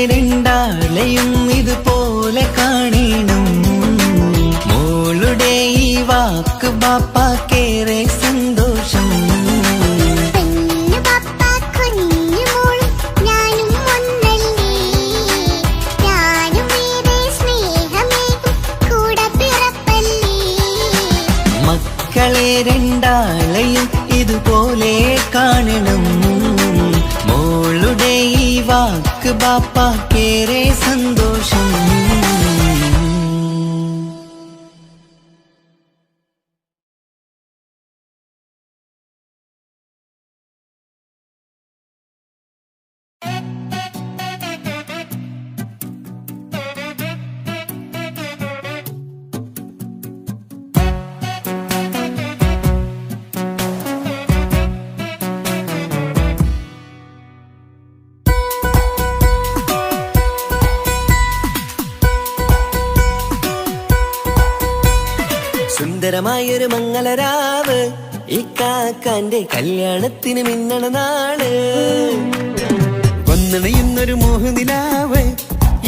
A: രണ്ടാളെയും ഇതുപോലെ കാണണം മോളുടെ ഈ വാക്ക് ബാപ്പാക്കേറെ സന്തോഷം മക്കളെ രണ്ടാളെയും ഇതുപോലെ കാണണം മോളുടെ ഈ വാക്ക് ബാപ്പാക്കേറെ സന്തോഷം സുന്ദരമായൊരു മംഗളരാവ് ഈ കാക്കാന്റെ കല്യാണത്തിന് മിന്നണ നാള് വന്നണയുന്നൊരു മോഹനിലാവ്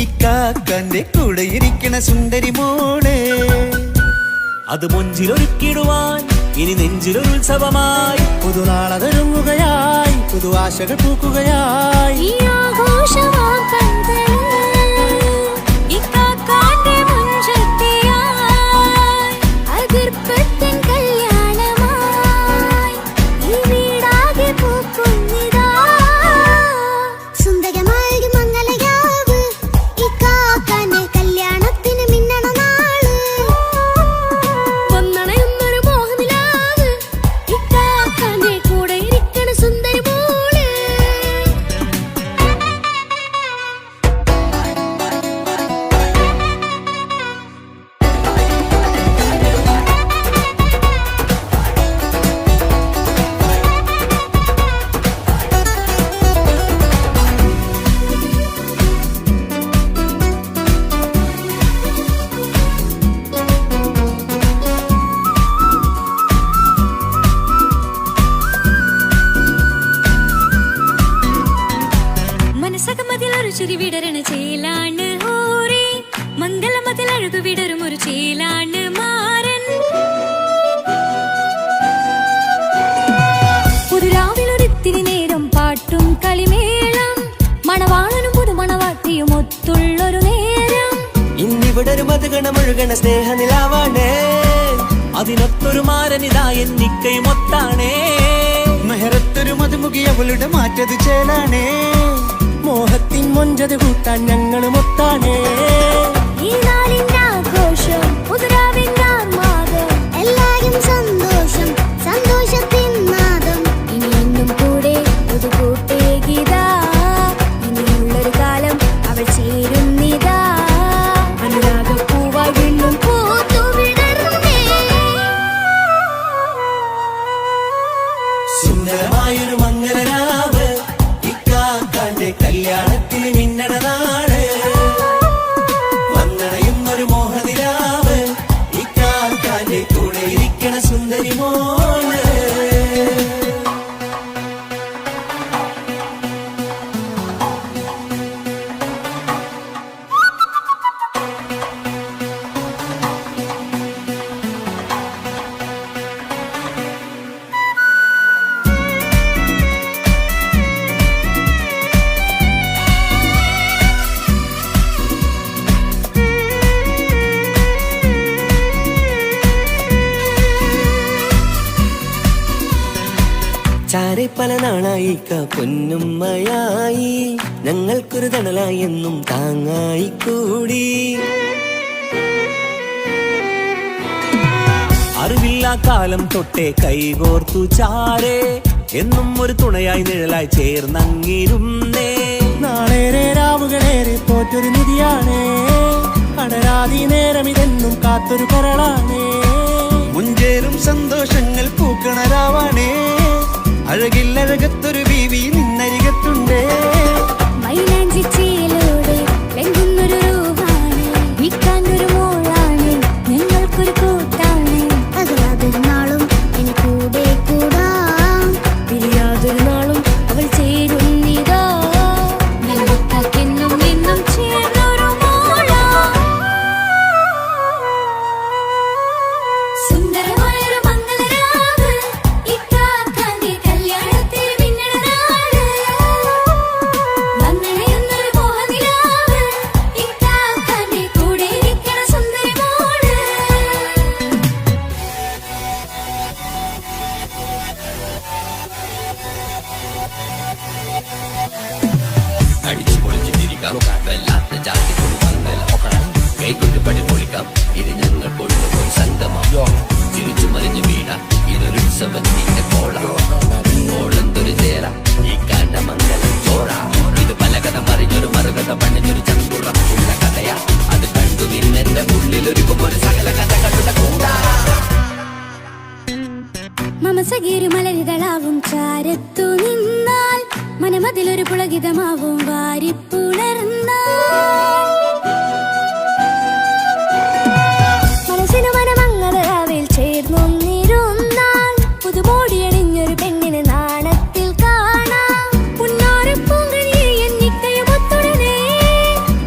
A: ഈ കാക്കാന്റെ കൂടെ ഇരിക്കണ സുന്ദരി മോള് അത് മൊഞ്ചിലൊരുക്കിടുവാൻ ഇനി നെഞ്ചിലൊരു ഉത്സവമായി പുതുനാളതൊരുങ്ങുകയായി പുതു ആശകൾ പൂക്കുകയായി
B: വിടരണ ചേലാണ് ഓരേ മംഗളമതിൽ അഴകു വിടരും ഒരു ചേലാണ് മാരൻ പുതുരാവിലൊരിത്തിരി നേരം പാട്ടും കളിമേളം മണവാളനും പുതുമണവാട്ടിയും ഒത്തുള്ളൊരു നേരം
A: ഇന്നിവിടെ ഒരു മധുഗണമൊഴുകണ സ്നേഹനിലാവാണ് അതിനൊത്തൊരു മാരനിതാ എന്നിക്കയും ഒത്താണേ മെഹറത്തൊരു മധുമുഖി അവളുടെ മാറ്റത് ചേലാണേ മോഹത്തിൻ മൊഞ്ചത് കൂട്ടാൻ ഞങ്ങളും ഒത്താണേ
B: ഈ നാളിന്റെ ആഘോഷം പുതുരാവിന്റെ ആർമാദം
C: എല്ലാരും സന്തോഷം സന്തോഷത്തിൻ നാദം
B: ഇനി എന്നും കൂടെ പുതുകൂട്ടേ ഗീതാ ഇനിയുള്ളൊരു കാലം അവൾ ചേരുന്നിതാ അനുരാഗപ്പൂവായി വീണ്ടും പൂത്തുവിടർന്നേ
A: സുന്ദരമായൊരു മംഗളരാവ് ഇക്കാക്കാന്റെ കല്യാണത്തിന് മിന്നണ നാള് ചാരെ പല നാളായി പൊന്നുമ്മയായി ഞങ്ങൾക്കൊരു തണലായി എന്നും താങ്ങായി കൂടി. അറിവില്ലാ കാലം തൊട്ടേ കൈകോർത്തു ചാരേ എന്നും ഒരു തുണയായി നിഴലായി ചേർന്നങ്ങിരുന്നേ.
D: നാളേറെ രാവുകളേറെ പോറ്റൊരു നിധിയാണേ, അടരാതി നേരം ഇതെന്നും കാത്തൊരു കരളാണേ.
A: മുഞ്ചേറും സന്തോഷങ്ങൾ പൂക്കണരാവാണേ, അഴകില്ലഴകത്തൊരു ബീവി നിന്നരികത്തുണ്ടേ.
B: മൈലാഞ്ചി ചേലോടെ വെങ്കുന്നൊരു രൂപാണ്, വിൽക്കാനൊരു മോളാണ്, ഞങ്ങൾക്കൊരു കൂട്ടാണ്.
C: അകലാതൊരു നാളും ഇനി കൂടെ കൂടാം,
B: പിരിയാതൊരു നാളും അവൾ ചേരുന്നിതാ. ഞങ്ങൾക്കെന്നും എന്നും ചേർന്നൊരു മോളാ. സുന്ദരമായൊരു മംഗളരാവ്, ഇക്കാക്കാന്റെ കല്യാണത്തിന് പിന്നിടുന്നാള്. വന്നണയുന്നൊരു മോഹനിലാവ്, ഇക്കാക്കാന്റെ കൂടെ ഇരിക്കണ സുന്ദരി മോള്.
E: അടിച്ചു പൊളിച്ചിട്ടിരിക്കാം, വല്ലാത്ത ജാതി മംഗലം കൈകൊണ്ട് പടി പൊളിക്കാം. ഇത് ഞങ്ങൾ കൊണ്ടുപോയി സംഗമം, ചിരിച്ചു മറിഞ്ഞു വീണ ഇതൊരു ഉത്സവത്തിന്റെ കോളന്തൊരു ചേര ഈ കാണ്ട മംഗലം ചോറ. ഇത് പല കഥ മറിഞ്ഞൊരു മറുകഥ പണിഞ്ഞൊരു ചങ്കുറം ഉള്ള കഥയാ. അത് കണ്ടു നിന്നെന്റെ ഉള്ളിലൊരുക്കും ഒരു സകല കഥ കണ്ട കൂടാ.
B: മമസകീരു മലരിതളാവും ചാരത്തു നിന്നാൽ, മനമതിലൊരു പുളകിതമാവും വാരിപ്പുണർന്നാൽ. മനസ്സിനു മനമംഗളരാവിൽ ചേർന്നൊന്നിരുന്നാൽ, പുതുമോടിയണിഞ്ഞൊരു പെണ്ണിനെ നാണത്തിൽ കാണാം. പുന്നാരപ്പൂങ്കനിയെ എന്നിക്കയുമൊത്തുടനെ,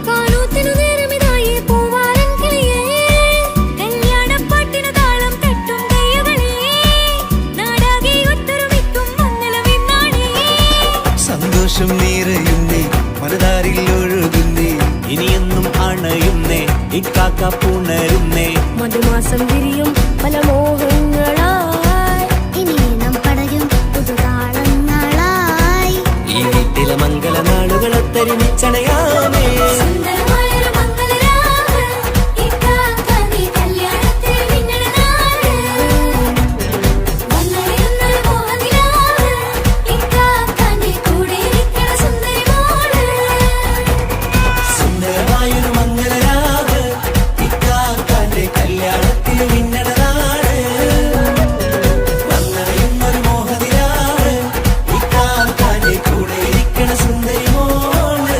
B: കാനൂത്തിനു നേരമിതായി പൂവാലൻ കിളിയേ. കല്യാണപ്പാട്ടിനു താളം തട്ടും കയ്യുകളേ, നാടാകെ ഒത്തൊരുമിക്കും മംഗളമെന്നാണേ.
A: സന്തോഷം നിറയുന്നേ, മനതാരിൽ ഒഴുകുന്നേ, ഇനിയെന്നും അണയുന്നേ, ഇക്കാക്ക പുണരുന്നേ.
B: മധുമാസം വിരിയും പല മോഹങ്ങളായി,
C: ഇനി നാം പടരും പുതുതാളങ്ങളായി.
A: ഈ വീട്ടിലെ മംഗളനാളുകളെ തരിച്ചണയാമേ.
B: സുന്ദരമായൊരു മംഗളരാവ്, ഇക്കാക്കാന്റെ കല്യാണത്തിന് പിന്നിടുന്നാള്. വന്നണയുന്നൊരു മോഹനിലാവ്, ഇക്കാക്കാന്റെ കൂടെ ഇരിക്കണ സുന്ദരി മോള്.
A: സുന്ദരമായൊരു മംഗളരാവ്, ഇക്കാക്കാന്റെ കല്യാണത്തിന് പിന്നടനാട്. വന്നറിയുന്നൊരു മോഹനിലാവ്, ഇക്കാക്കാന്റെ കൂടെ ഇരിക്കണ സുന്ദരി മോള്.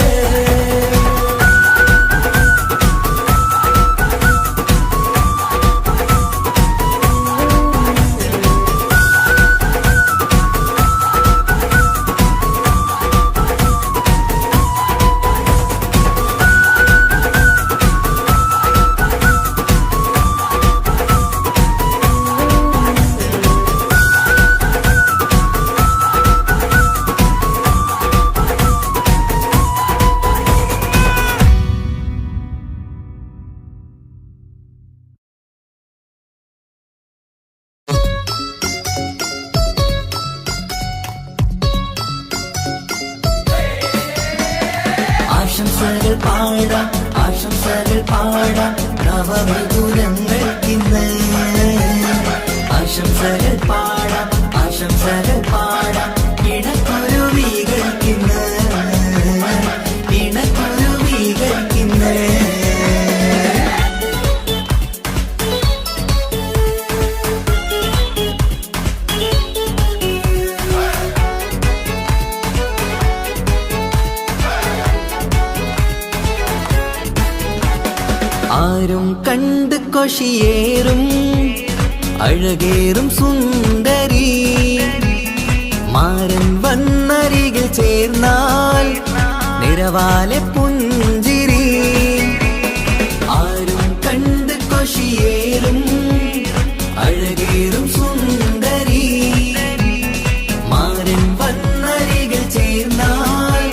A: ആശംസകൾ പാടാം, ആശംസകൾ പാടാം നവമധുരങ്ങൾക്കിന്ന്. ആശംസകൾ പാടാം, ആശംസകൾ പാടാം ഇണക്കുരുവികൾക്കിന്ന്, ഇണക്കുരുവികൾക്കിന്ന്. ആരും കണ്ട് കൊഷിയേറും അഴകേറും സുന്ദരി, മാരൻ വന്നരികിൽ ചേർന്നാൽ നിറവാലെ പുഞ്ചിരി. ആരും കണ്ട് കൊഷിയേറും അഴകേറും സുന്ദരി, മാരൻ വന്നരികിൽ ചേർന്നാൽ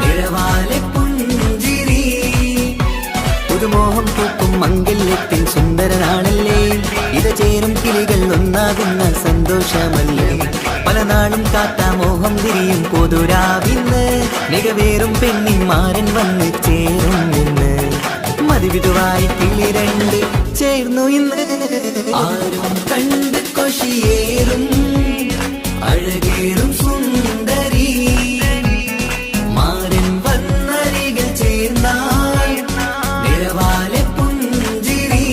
A: നിറവാലെ പുഞ്ചിരി. പുതുമോഹം പൂക്കും മംഗല്യത്തിൻ സുന്ദരനാണല്ലേ, ഇത് ചേരും കിളികൾ ഒന്നാകുന്ന സന്തോഷമല്ലേ. പല നാളും കാത്ത മോഹം തിരിയും പൊതുരാവിന്ന് മികവേറും പെണ്ണിന്മാരൻ വന്ന് ചേരും ഇന്ന് മതിവിധുവായി കിളി രണ്ട് ചേർന്നു ഇന്ന് ആരും കണ്ട് കൊഷിയേറും അഴകേറും സുന്ദരി മാരൻ വന്നരികിൽ ചേർന്നാൽ നിറവാലെ പുഞ്ചിരി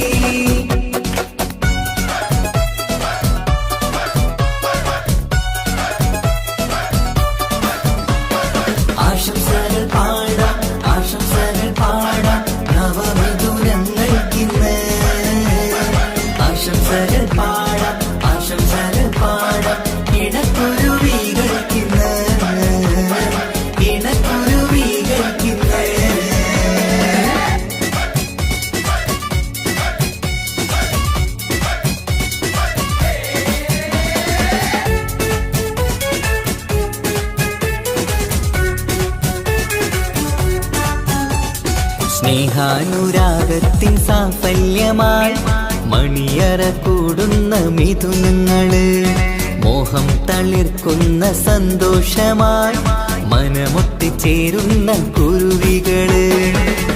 A: ആശംസകൾ പാടാം ആശംസകൾ പാടാം നവമധുരങ്ങൾക്കിന്ന് ആശംസകൾ പാടാം ആശംസകൾ പാടാം ഇണക്കുരുവികൾക്കിന്ന് ഇണക്കുരുവികൾക്കിന്ന് സ്നേഹാനുരാഗത്തിൻ സാഫല്യമായി മണിയറ കൂടുന്ന മിഥുനങ്ങള് മോഹം തളിർക്കുന്ന സന്തോഷമായി മനമൊട്ടിച്ചേരുന്ന കുരുവികള്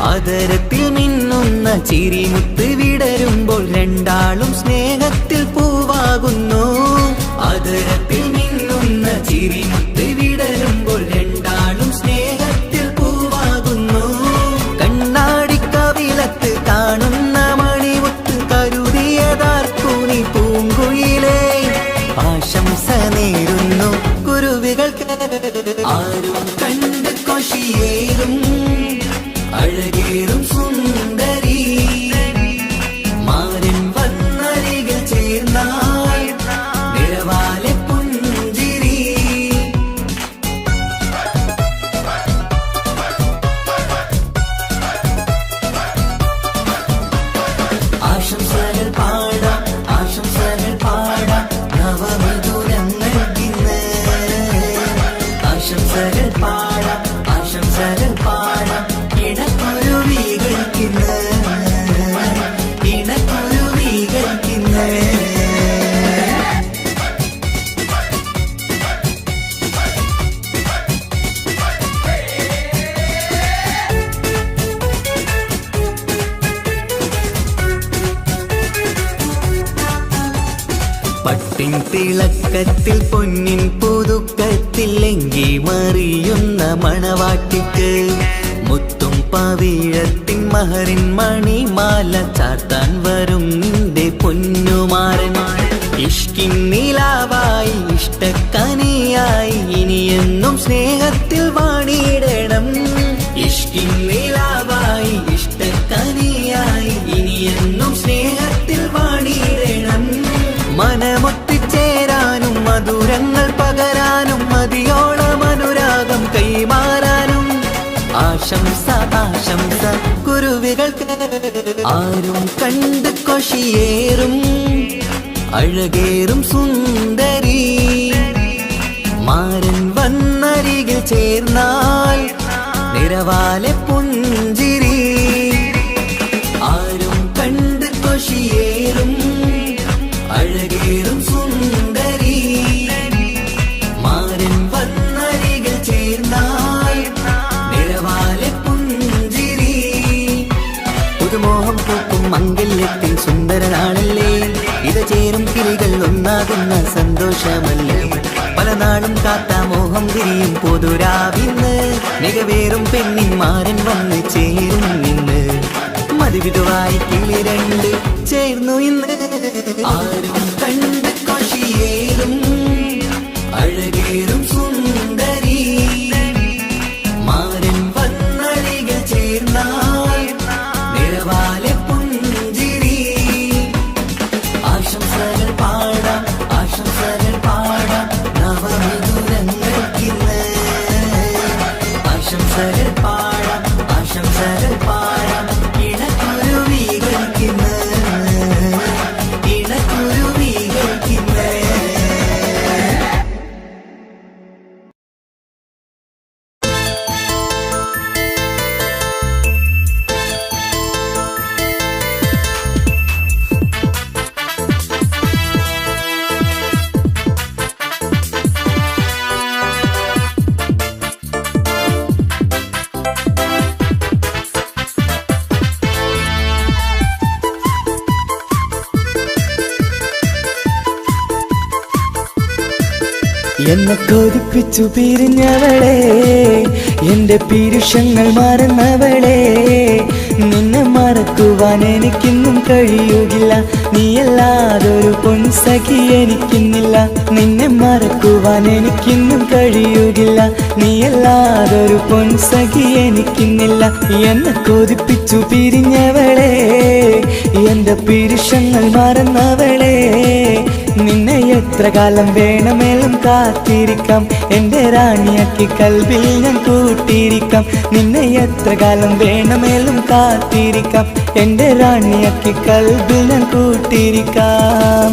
A: അതരത്തിൽ മിന്നുന്ന ചിരിമുത്ത് വിടരുമ്പോൾ രണ്ടാളും സ്നേഹത്തിൽ പൂവാകുന്നു അതരത്തിൽ മിന്നുന്ന ചിരിമുത്ത് വിടരുമ്പോൾ രണ്ടാളും സ്നേഹത്തിൽ പൂവാകുന്നു കണ്ണാടിക്കവിലത്ത് കാണുന്ന മണിമുത്ത് കരുതിയതാർക്കൂനി പൂങ്കുയിലേ ആശംസ നേരുന്നു കുരുവികൾക്ക് ആരും കണ്ട് കൊഷിയേറും അഴകേറും സുന്ദരി മാരൻ വന്നരികിൽ ചേർന്നാൽ നിറവാലെ പുഞ്ചിരി ആശംസകൾ പാടാം ആശംസകൾ പാടാം നവമധുരങ്ങൾക്കിന്ന് ആശംസകൾ പാടാം ആശംസകൾ പാടാം ഇണക്കുരുവികൾക്കിന്ന് ഇണക്കുരുവികൾക്കിന്ന് പട്ടിൻ തിളക്കത്തിൽ പൊന്നിൻ പുതുക്കത്തിൽ എങ്കി മറിയുന്ന മണവാട്ടിക്ക് മുത്തും പവിഴത്തിൻ മഹറിൻ മണിമാല ചാർത്താൻ വരും നിന്റെ പൊന്നുമാരൻ ഇഷ്കിൻ നിലാവായി ഇഷ്ടക്കനിയായി ഇനിയെന്നും സ്നേഹത്തിൽ വാണിയിടണം ഇഷ്കിൻ നിലാവായി ഇഷ്ടക്കനിയായി ഇനിയെന്നും സ്നേഹത്തിൽ വാണിയിടണം മനമൊത്തിച്ചേരാനും മധുരങ്ങൾ പകരാനും മതിയോളം അനുരാഗം കൈമാറാനും ആശംസ ആശംസ കുരുവികൾക്ക് ആരും കണ്ട് കൊഷിയേറും അഴകേറും സുന്ദരി മാരൻ വന്നരികിൽ ചേർന്നാൽ നിറവാലെ പുഞ്ചിരി ആരും കണ്ട് കൊഷിയേറും അഴകേറും സുന്ദരി മാരൻ വന്നരികിൽ ചേർന്നാൽ നിറവാലെ പുഞ്ചിരി പുതുമോഹം പൂക്കും മംഗല്യത്തിൻ സുന്ദരനാണല്ലേ ഇത് ചേരും കിളികൾ ഒന്നാകുന്ന സന്തോഷമല്ലേ പല നാളും കാത്ത മോഹം തിരിയും പൊതുരാവിന്ന് മികവേറും പെണ്ണിന്മാരൻ വന്ന് ചേരും ഇന്ന് മതിവിധുവായി കിളി രണ്ട് ചേർന്നു ഇന്ന് ആരും കണ്ട് കൊഷിയേറും അഴകേറും സുന്ദരി മാരൻ വന്നരികിൽ ചേർന്നാൽ നിറവാലെ പുഞ്ചിരി ആശംസകൾ പാടാം ആശംസകൾ പാടാം നവമധുരങ്ങൾക്കിന്ന് ആശംസകൾ പാടാം ആശംസകൾ പാടാം ഇണക്കുരുവികൾക്കിന്ന് ഇണക്കുരുവികൾക്കിന്ന് എന്നെ കൊതിപ്പിച്ചു പിരിഞ്ഞവളെ, എന്റെ പീരുഷങ്ങൾ മറന്നവളെ, നിന്നെ മറക്കുവാൻ എനിക്കിന്നും കഴിയുകില്ല, നീയല്ലാതൊരു പൊൻസഖി എനിക്കിന്നില്ല. നിന്നെ മറക്കുവാൻ എനിക്കിന്നും കഴിയുകില്ല, നീയല്ലാതൊരു പൊൻസഖി എനിക്കിന്നില്ല. എന്നെ കൊതിപ്പിച്ചു പിരിഞ്ഞവളെ, എന്റെ പീരുഷങ്ങൾ മറന്നവളെ, നിന്നെ എത്ര കാലം വേണമെങ്കിലും കാത്തിരിക്കാം, എന്റെ റാണിയാക്കി കൽബിൽ ഞാൻ കൂട്ടിയിരിക്കാം. നിന്നെ എത്ര കാലം വേണമെങ്കിലും കാത്തിരിക്കാം, എന്റെ റാണിയാക്കി കൽബിൽ ഞാൻ കൂട്ടിയിരിക്കാം.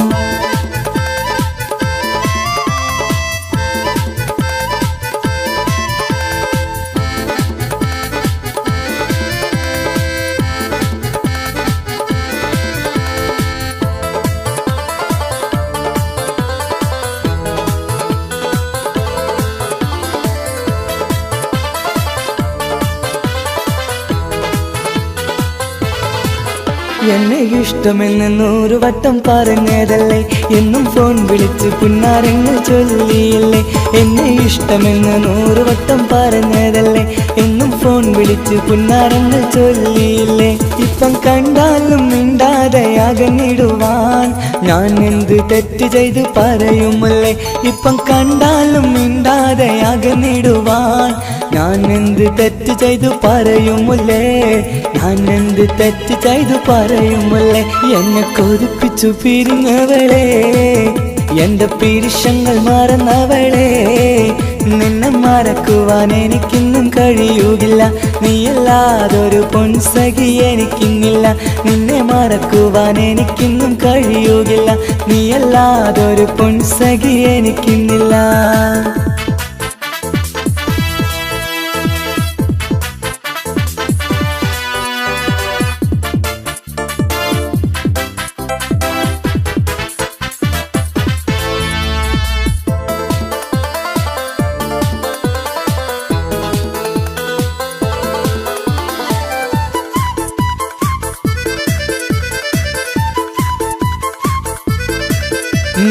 A: എന്നെ ഇഷ്ടമെന്ന് 100 വട്ടം പറഞ്ഞതല്ലേ, എന്നും ഫോൺ വിളിച്ച് പുന്നാരങ്ങൾ ചൊല്ലിയില്ലേ. എന്നെ ഇഷ്ടമെന്ന് 100 വട്ടം പറഞ്ഞതല്ലേ, എന്നും ഫോൺ വിളിച്ച് പുന്നാരങ്ങൾ ചൊല്ലിയില്ലേ. ഇപ്പം കണ്ടാലും മിണ്ടാതെ അകന്നിടുവാൻ ഞാൻ എന്ത് തെറ്റ് ചെയ്ത് പറയുമല്ലേ. ഇപ്പം കണ്ടാലും മിണ്ടാതെ അകന്നിടുവാൻ ഞാൻ എന്ത് തെറ്റ് ചെയ്തു പറയുമല്ലേ, ഞാൻ എന്ത് തെറ്റ് ചെയ്തു പറയുമല്ലേ. എന്നെ കൊതിപ്പിച്ചു പിരിഞ്ഞവളെ, എന്റെ പീരുഷങ്ങൾ മറന്നവളെ, നിന്നെ മറക്കുവാൻ എനിക്കിന്നും കഴിയുകില്ല, നീയല്ലാതൊരു പൊൻസഖി എനിക്കിന്നില്ല. നിന്നെ മറക്കുവാൻ എനിക്കിന്നും കഴിയുകില്ല, നീയല്ലാതൊരു പൊൻസഖി എനിക്കിന്നില്ല.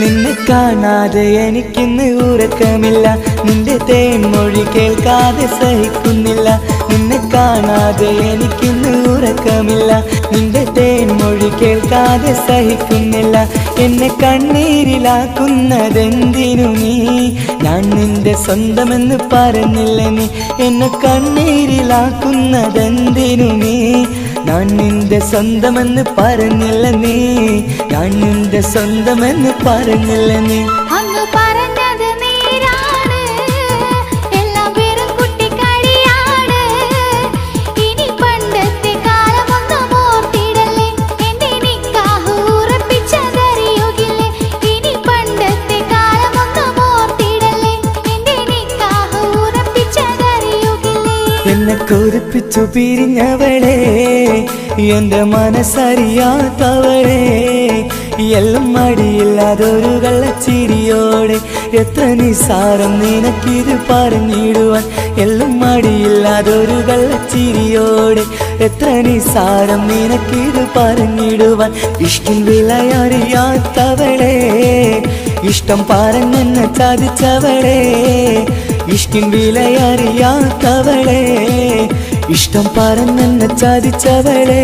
A: നിന്നെ കാണാതെ എനിക്കിന്ന് ഉറക്കമില്ല, നിന്റെ തേൻമൊഴി കേൾക്കാതെ സഹിക്കുന്നില്ല. നിന്നെ കാണാതെ എനിക്കിന്ന് ഉറക്കമില്ല, നിന്റെ തേൻമൊഴി കേൾക്കാതെ സഹിക്കുന്നില്ല. എന്നെ കണ്ണീരിലാക്കുന്നതെന്തിനു നീ, ഞാൻ നിന്റെ സ്വന്തമെന്ന് പറഞ്ഞില്ല നീ. എന്നെ കണ്ണീരിലാക്കുന്നതെന്തിനു നീ, ഞാൻ നിന്റെ സ്വന്തമെന്ന് പറഞ്ഞില്ല നീ, ഞാൻ നിന്റെ സ്വന്തമെന്ന് പറഞ്ഞില്ല നീ.
B: അങ്ങ് പറഞ്ഞത് നേരാണ്, എല്ലാം വെറും കുട്ടിക്കളിയാണ്. ഇനി പണ്ടത്തെ കാലമൊന്നും ഓർത്തിടല്ലേ, എന്റെ നിക്കാഹ് ഉറപ്പിച്ചതറിയുകില്ലേ. ഇനി പണ്ടത്തെ കാലമൊന്നും ഓർത്തിടല്ലേ, എന്റെ നിക്കാഹ് ഉറപ്പിച്ചതറിയുകില്ലേ.
A: എന്നെ കൊതിപ്പിച്ചു പിരിഞ്ഞവളെ, എന്റെ മനസ്സറിയാത്തവളെ, എല്ലാം മടിയില്ലാതൊരു കള്ളച്ചിരിയോടെ, എത്ര നിസാരം നിനക്കിത് പറഞ്ഞിടുവാൻ. എല്ലാം മടിയില്ലാതൊരു കള്ളച്ചിരിയോടെ, എത്ര നിസാരം നിനക്കിത് പറഞ്ഞിടുവാൻ. ഇഷ്ടം വിലയറിയാത്തവളെ, ഇഷ്ടം പറഞ്ഞെന്നെ ചതിച്ചവളെ, ഇഷ്ടം വിലയറിയാത്തവളെ, ഇഷ്ടം പറഞ്ഞെന്നെ ചതിച്ചവളെ.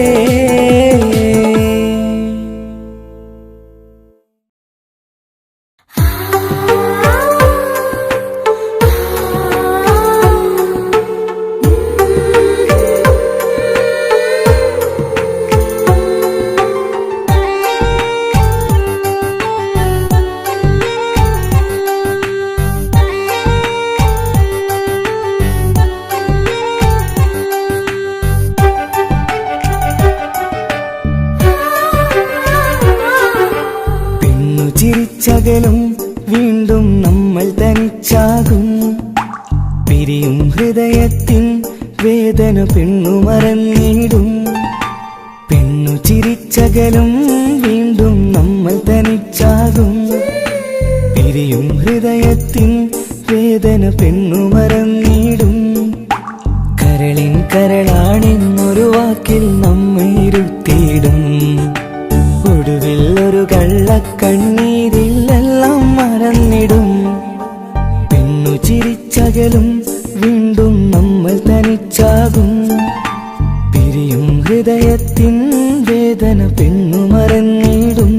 A: ചിരിച്ചകലും വീണ്ടും നമ്മൾ തനിച്ചാകും, പിരിയും ഹൃദയത്തിൻ വേദന പെണ്ണു മറന്നിടും. പെണ്ണു ചിരിച്ചകലും വീണ്ടും നമ്മൾ തനിച്ചാകും, പിരിയും ഹൃദയത്തിൻ വേദന പെണ്ണു മറന്നിടും. കരളിൻ കരളാണെന്നൊരു വാക്കിൽ നമ്മെ ഇരുത്തിയിടും, ഒടുവിൽ ഒരു കള്ളക്കണ്ണീരിലെല്ലാം മറന്നിടും. ഹൃദയത്തിൻ വേദന പെണ്ണു മറന്നിടും.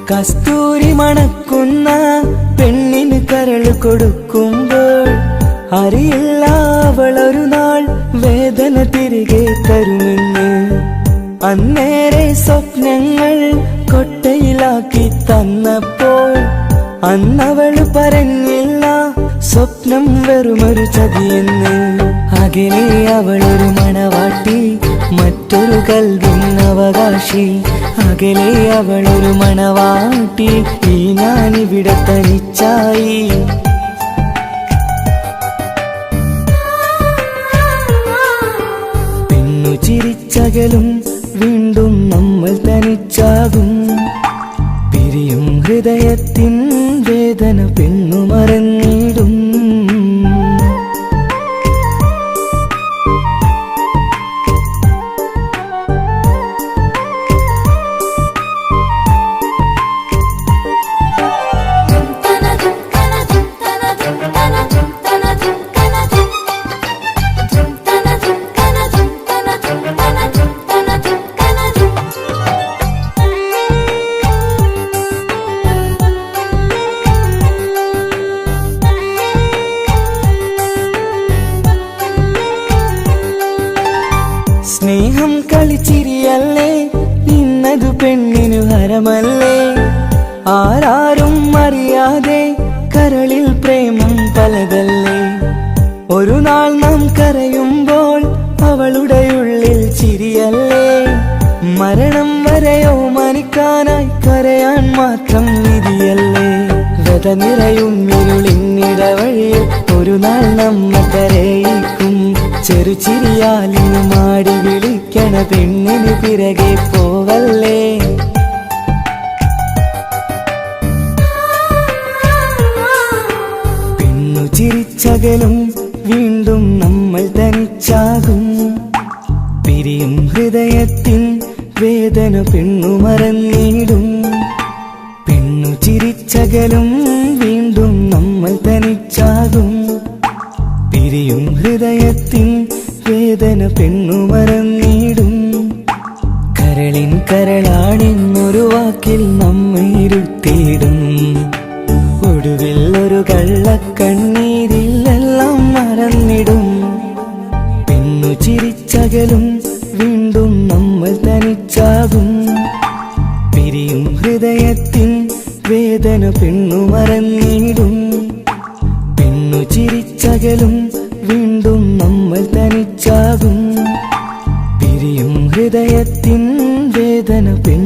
A: കസ്തൂരി മണക്കുന്ന പെണ്ണിന് കരൾ കൊടുക്കുമ്പോൾ അറിയില്ല അവളൊരു നാൾ വേദന തിരികെ തരുമെന്ന്. അന്നേരെ സ്വപ്നങ്ങൾ കൊട്ടയിലാക്കി തന്നപ്പോൾ അന്നവള് പറഞ്ഞില്ല സ്വപ്നം വെറുമൊരു ചതിയെന്ന്. അകലെ അവളൊരു മണവാട്ടി, മറ്റൊരു കൽവിൻ അവകാശി. അകലെ അവളൊരു മണവാട്ടി, ഈ ഞാനിവിടെ തനിച്ചായി. പെണ്ണു ചിരിച്ചകലും വീണ്ടും നമ്മൾ തനിച്ചാകും. പിരിയും ഹൃദയത്തിൻ വേദന പെണ്ണു മറന്നിടും. സ്നേഹം കളിച്ചിരിയല്ലേ, ഇന്നതു പെണ്ണിനു ഹരമല്ലേ. ആരാരും അറിയാതെ കരളിൽ പ്രേമം പലതല്ലേ. ഒരു നാൾ നാം കരയുമ്പോൾ അവളുടെ ഉള്ളിൽ ചിരിയല്ലേ. മരണം വരെയോ മനിക്കാനായി കരയാൻ മാത്രം വിധിയല്ലേ. വ്യത നിറയും ഇരുളിന്നിടവഴിയിൽ ഒരു നാൾ നമ്മ കരയിക്കും. ചെറുചിരിയാലിനു മാടി വിളിക്കണ പെണ്ണിന് പിറകെ പോവല്ലേ. പെണ്ണു ചിരിച്ചകലും വീണ്ടും നമ്മൾ തനിച്ചാകും. പിരിയും ഹൃദയത്തിൻ വേദന പെണ്ണു മറന്നിടും. പെണ്ണു ചിരിച്ചകലും വീണ്ടും നമ്മൾ തനിച്ചാകും. പിരിയും ഹൃദയത്തിൻ വേദന പെണ്ണു മറന്നിടും. കരളിൻ കരളാണെന്നൊരു വാക്കിൽ നമ്മെ ഇരുത്തിയിടും. ഒടുവിൽ ഒരു കള്ളക്കണ്ണീരിലെല്ലാം മറന്നിടും. പെണ്ണു ചിരിച്ചകലും വീണ്ടും നമ്മൾ തനിച്ചാകും. പിരിയും ഹൃദയത്തിൻ വേദന പെണ്ണു മറന്നിടും. പെണ്ണു ചിരിച്ചകലും വീണ്ടും നമ്മൾ തനിച്ചാകും. പിരിയും ഹൃദയത്തിൻ വേദന പെണ്ണു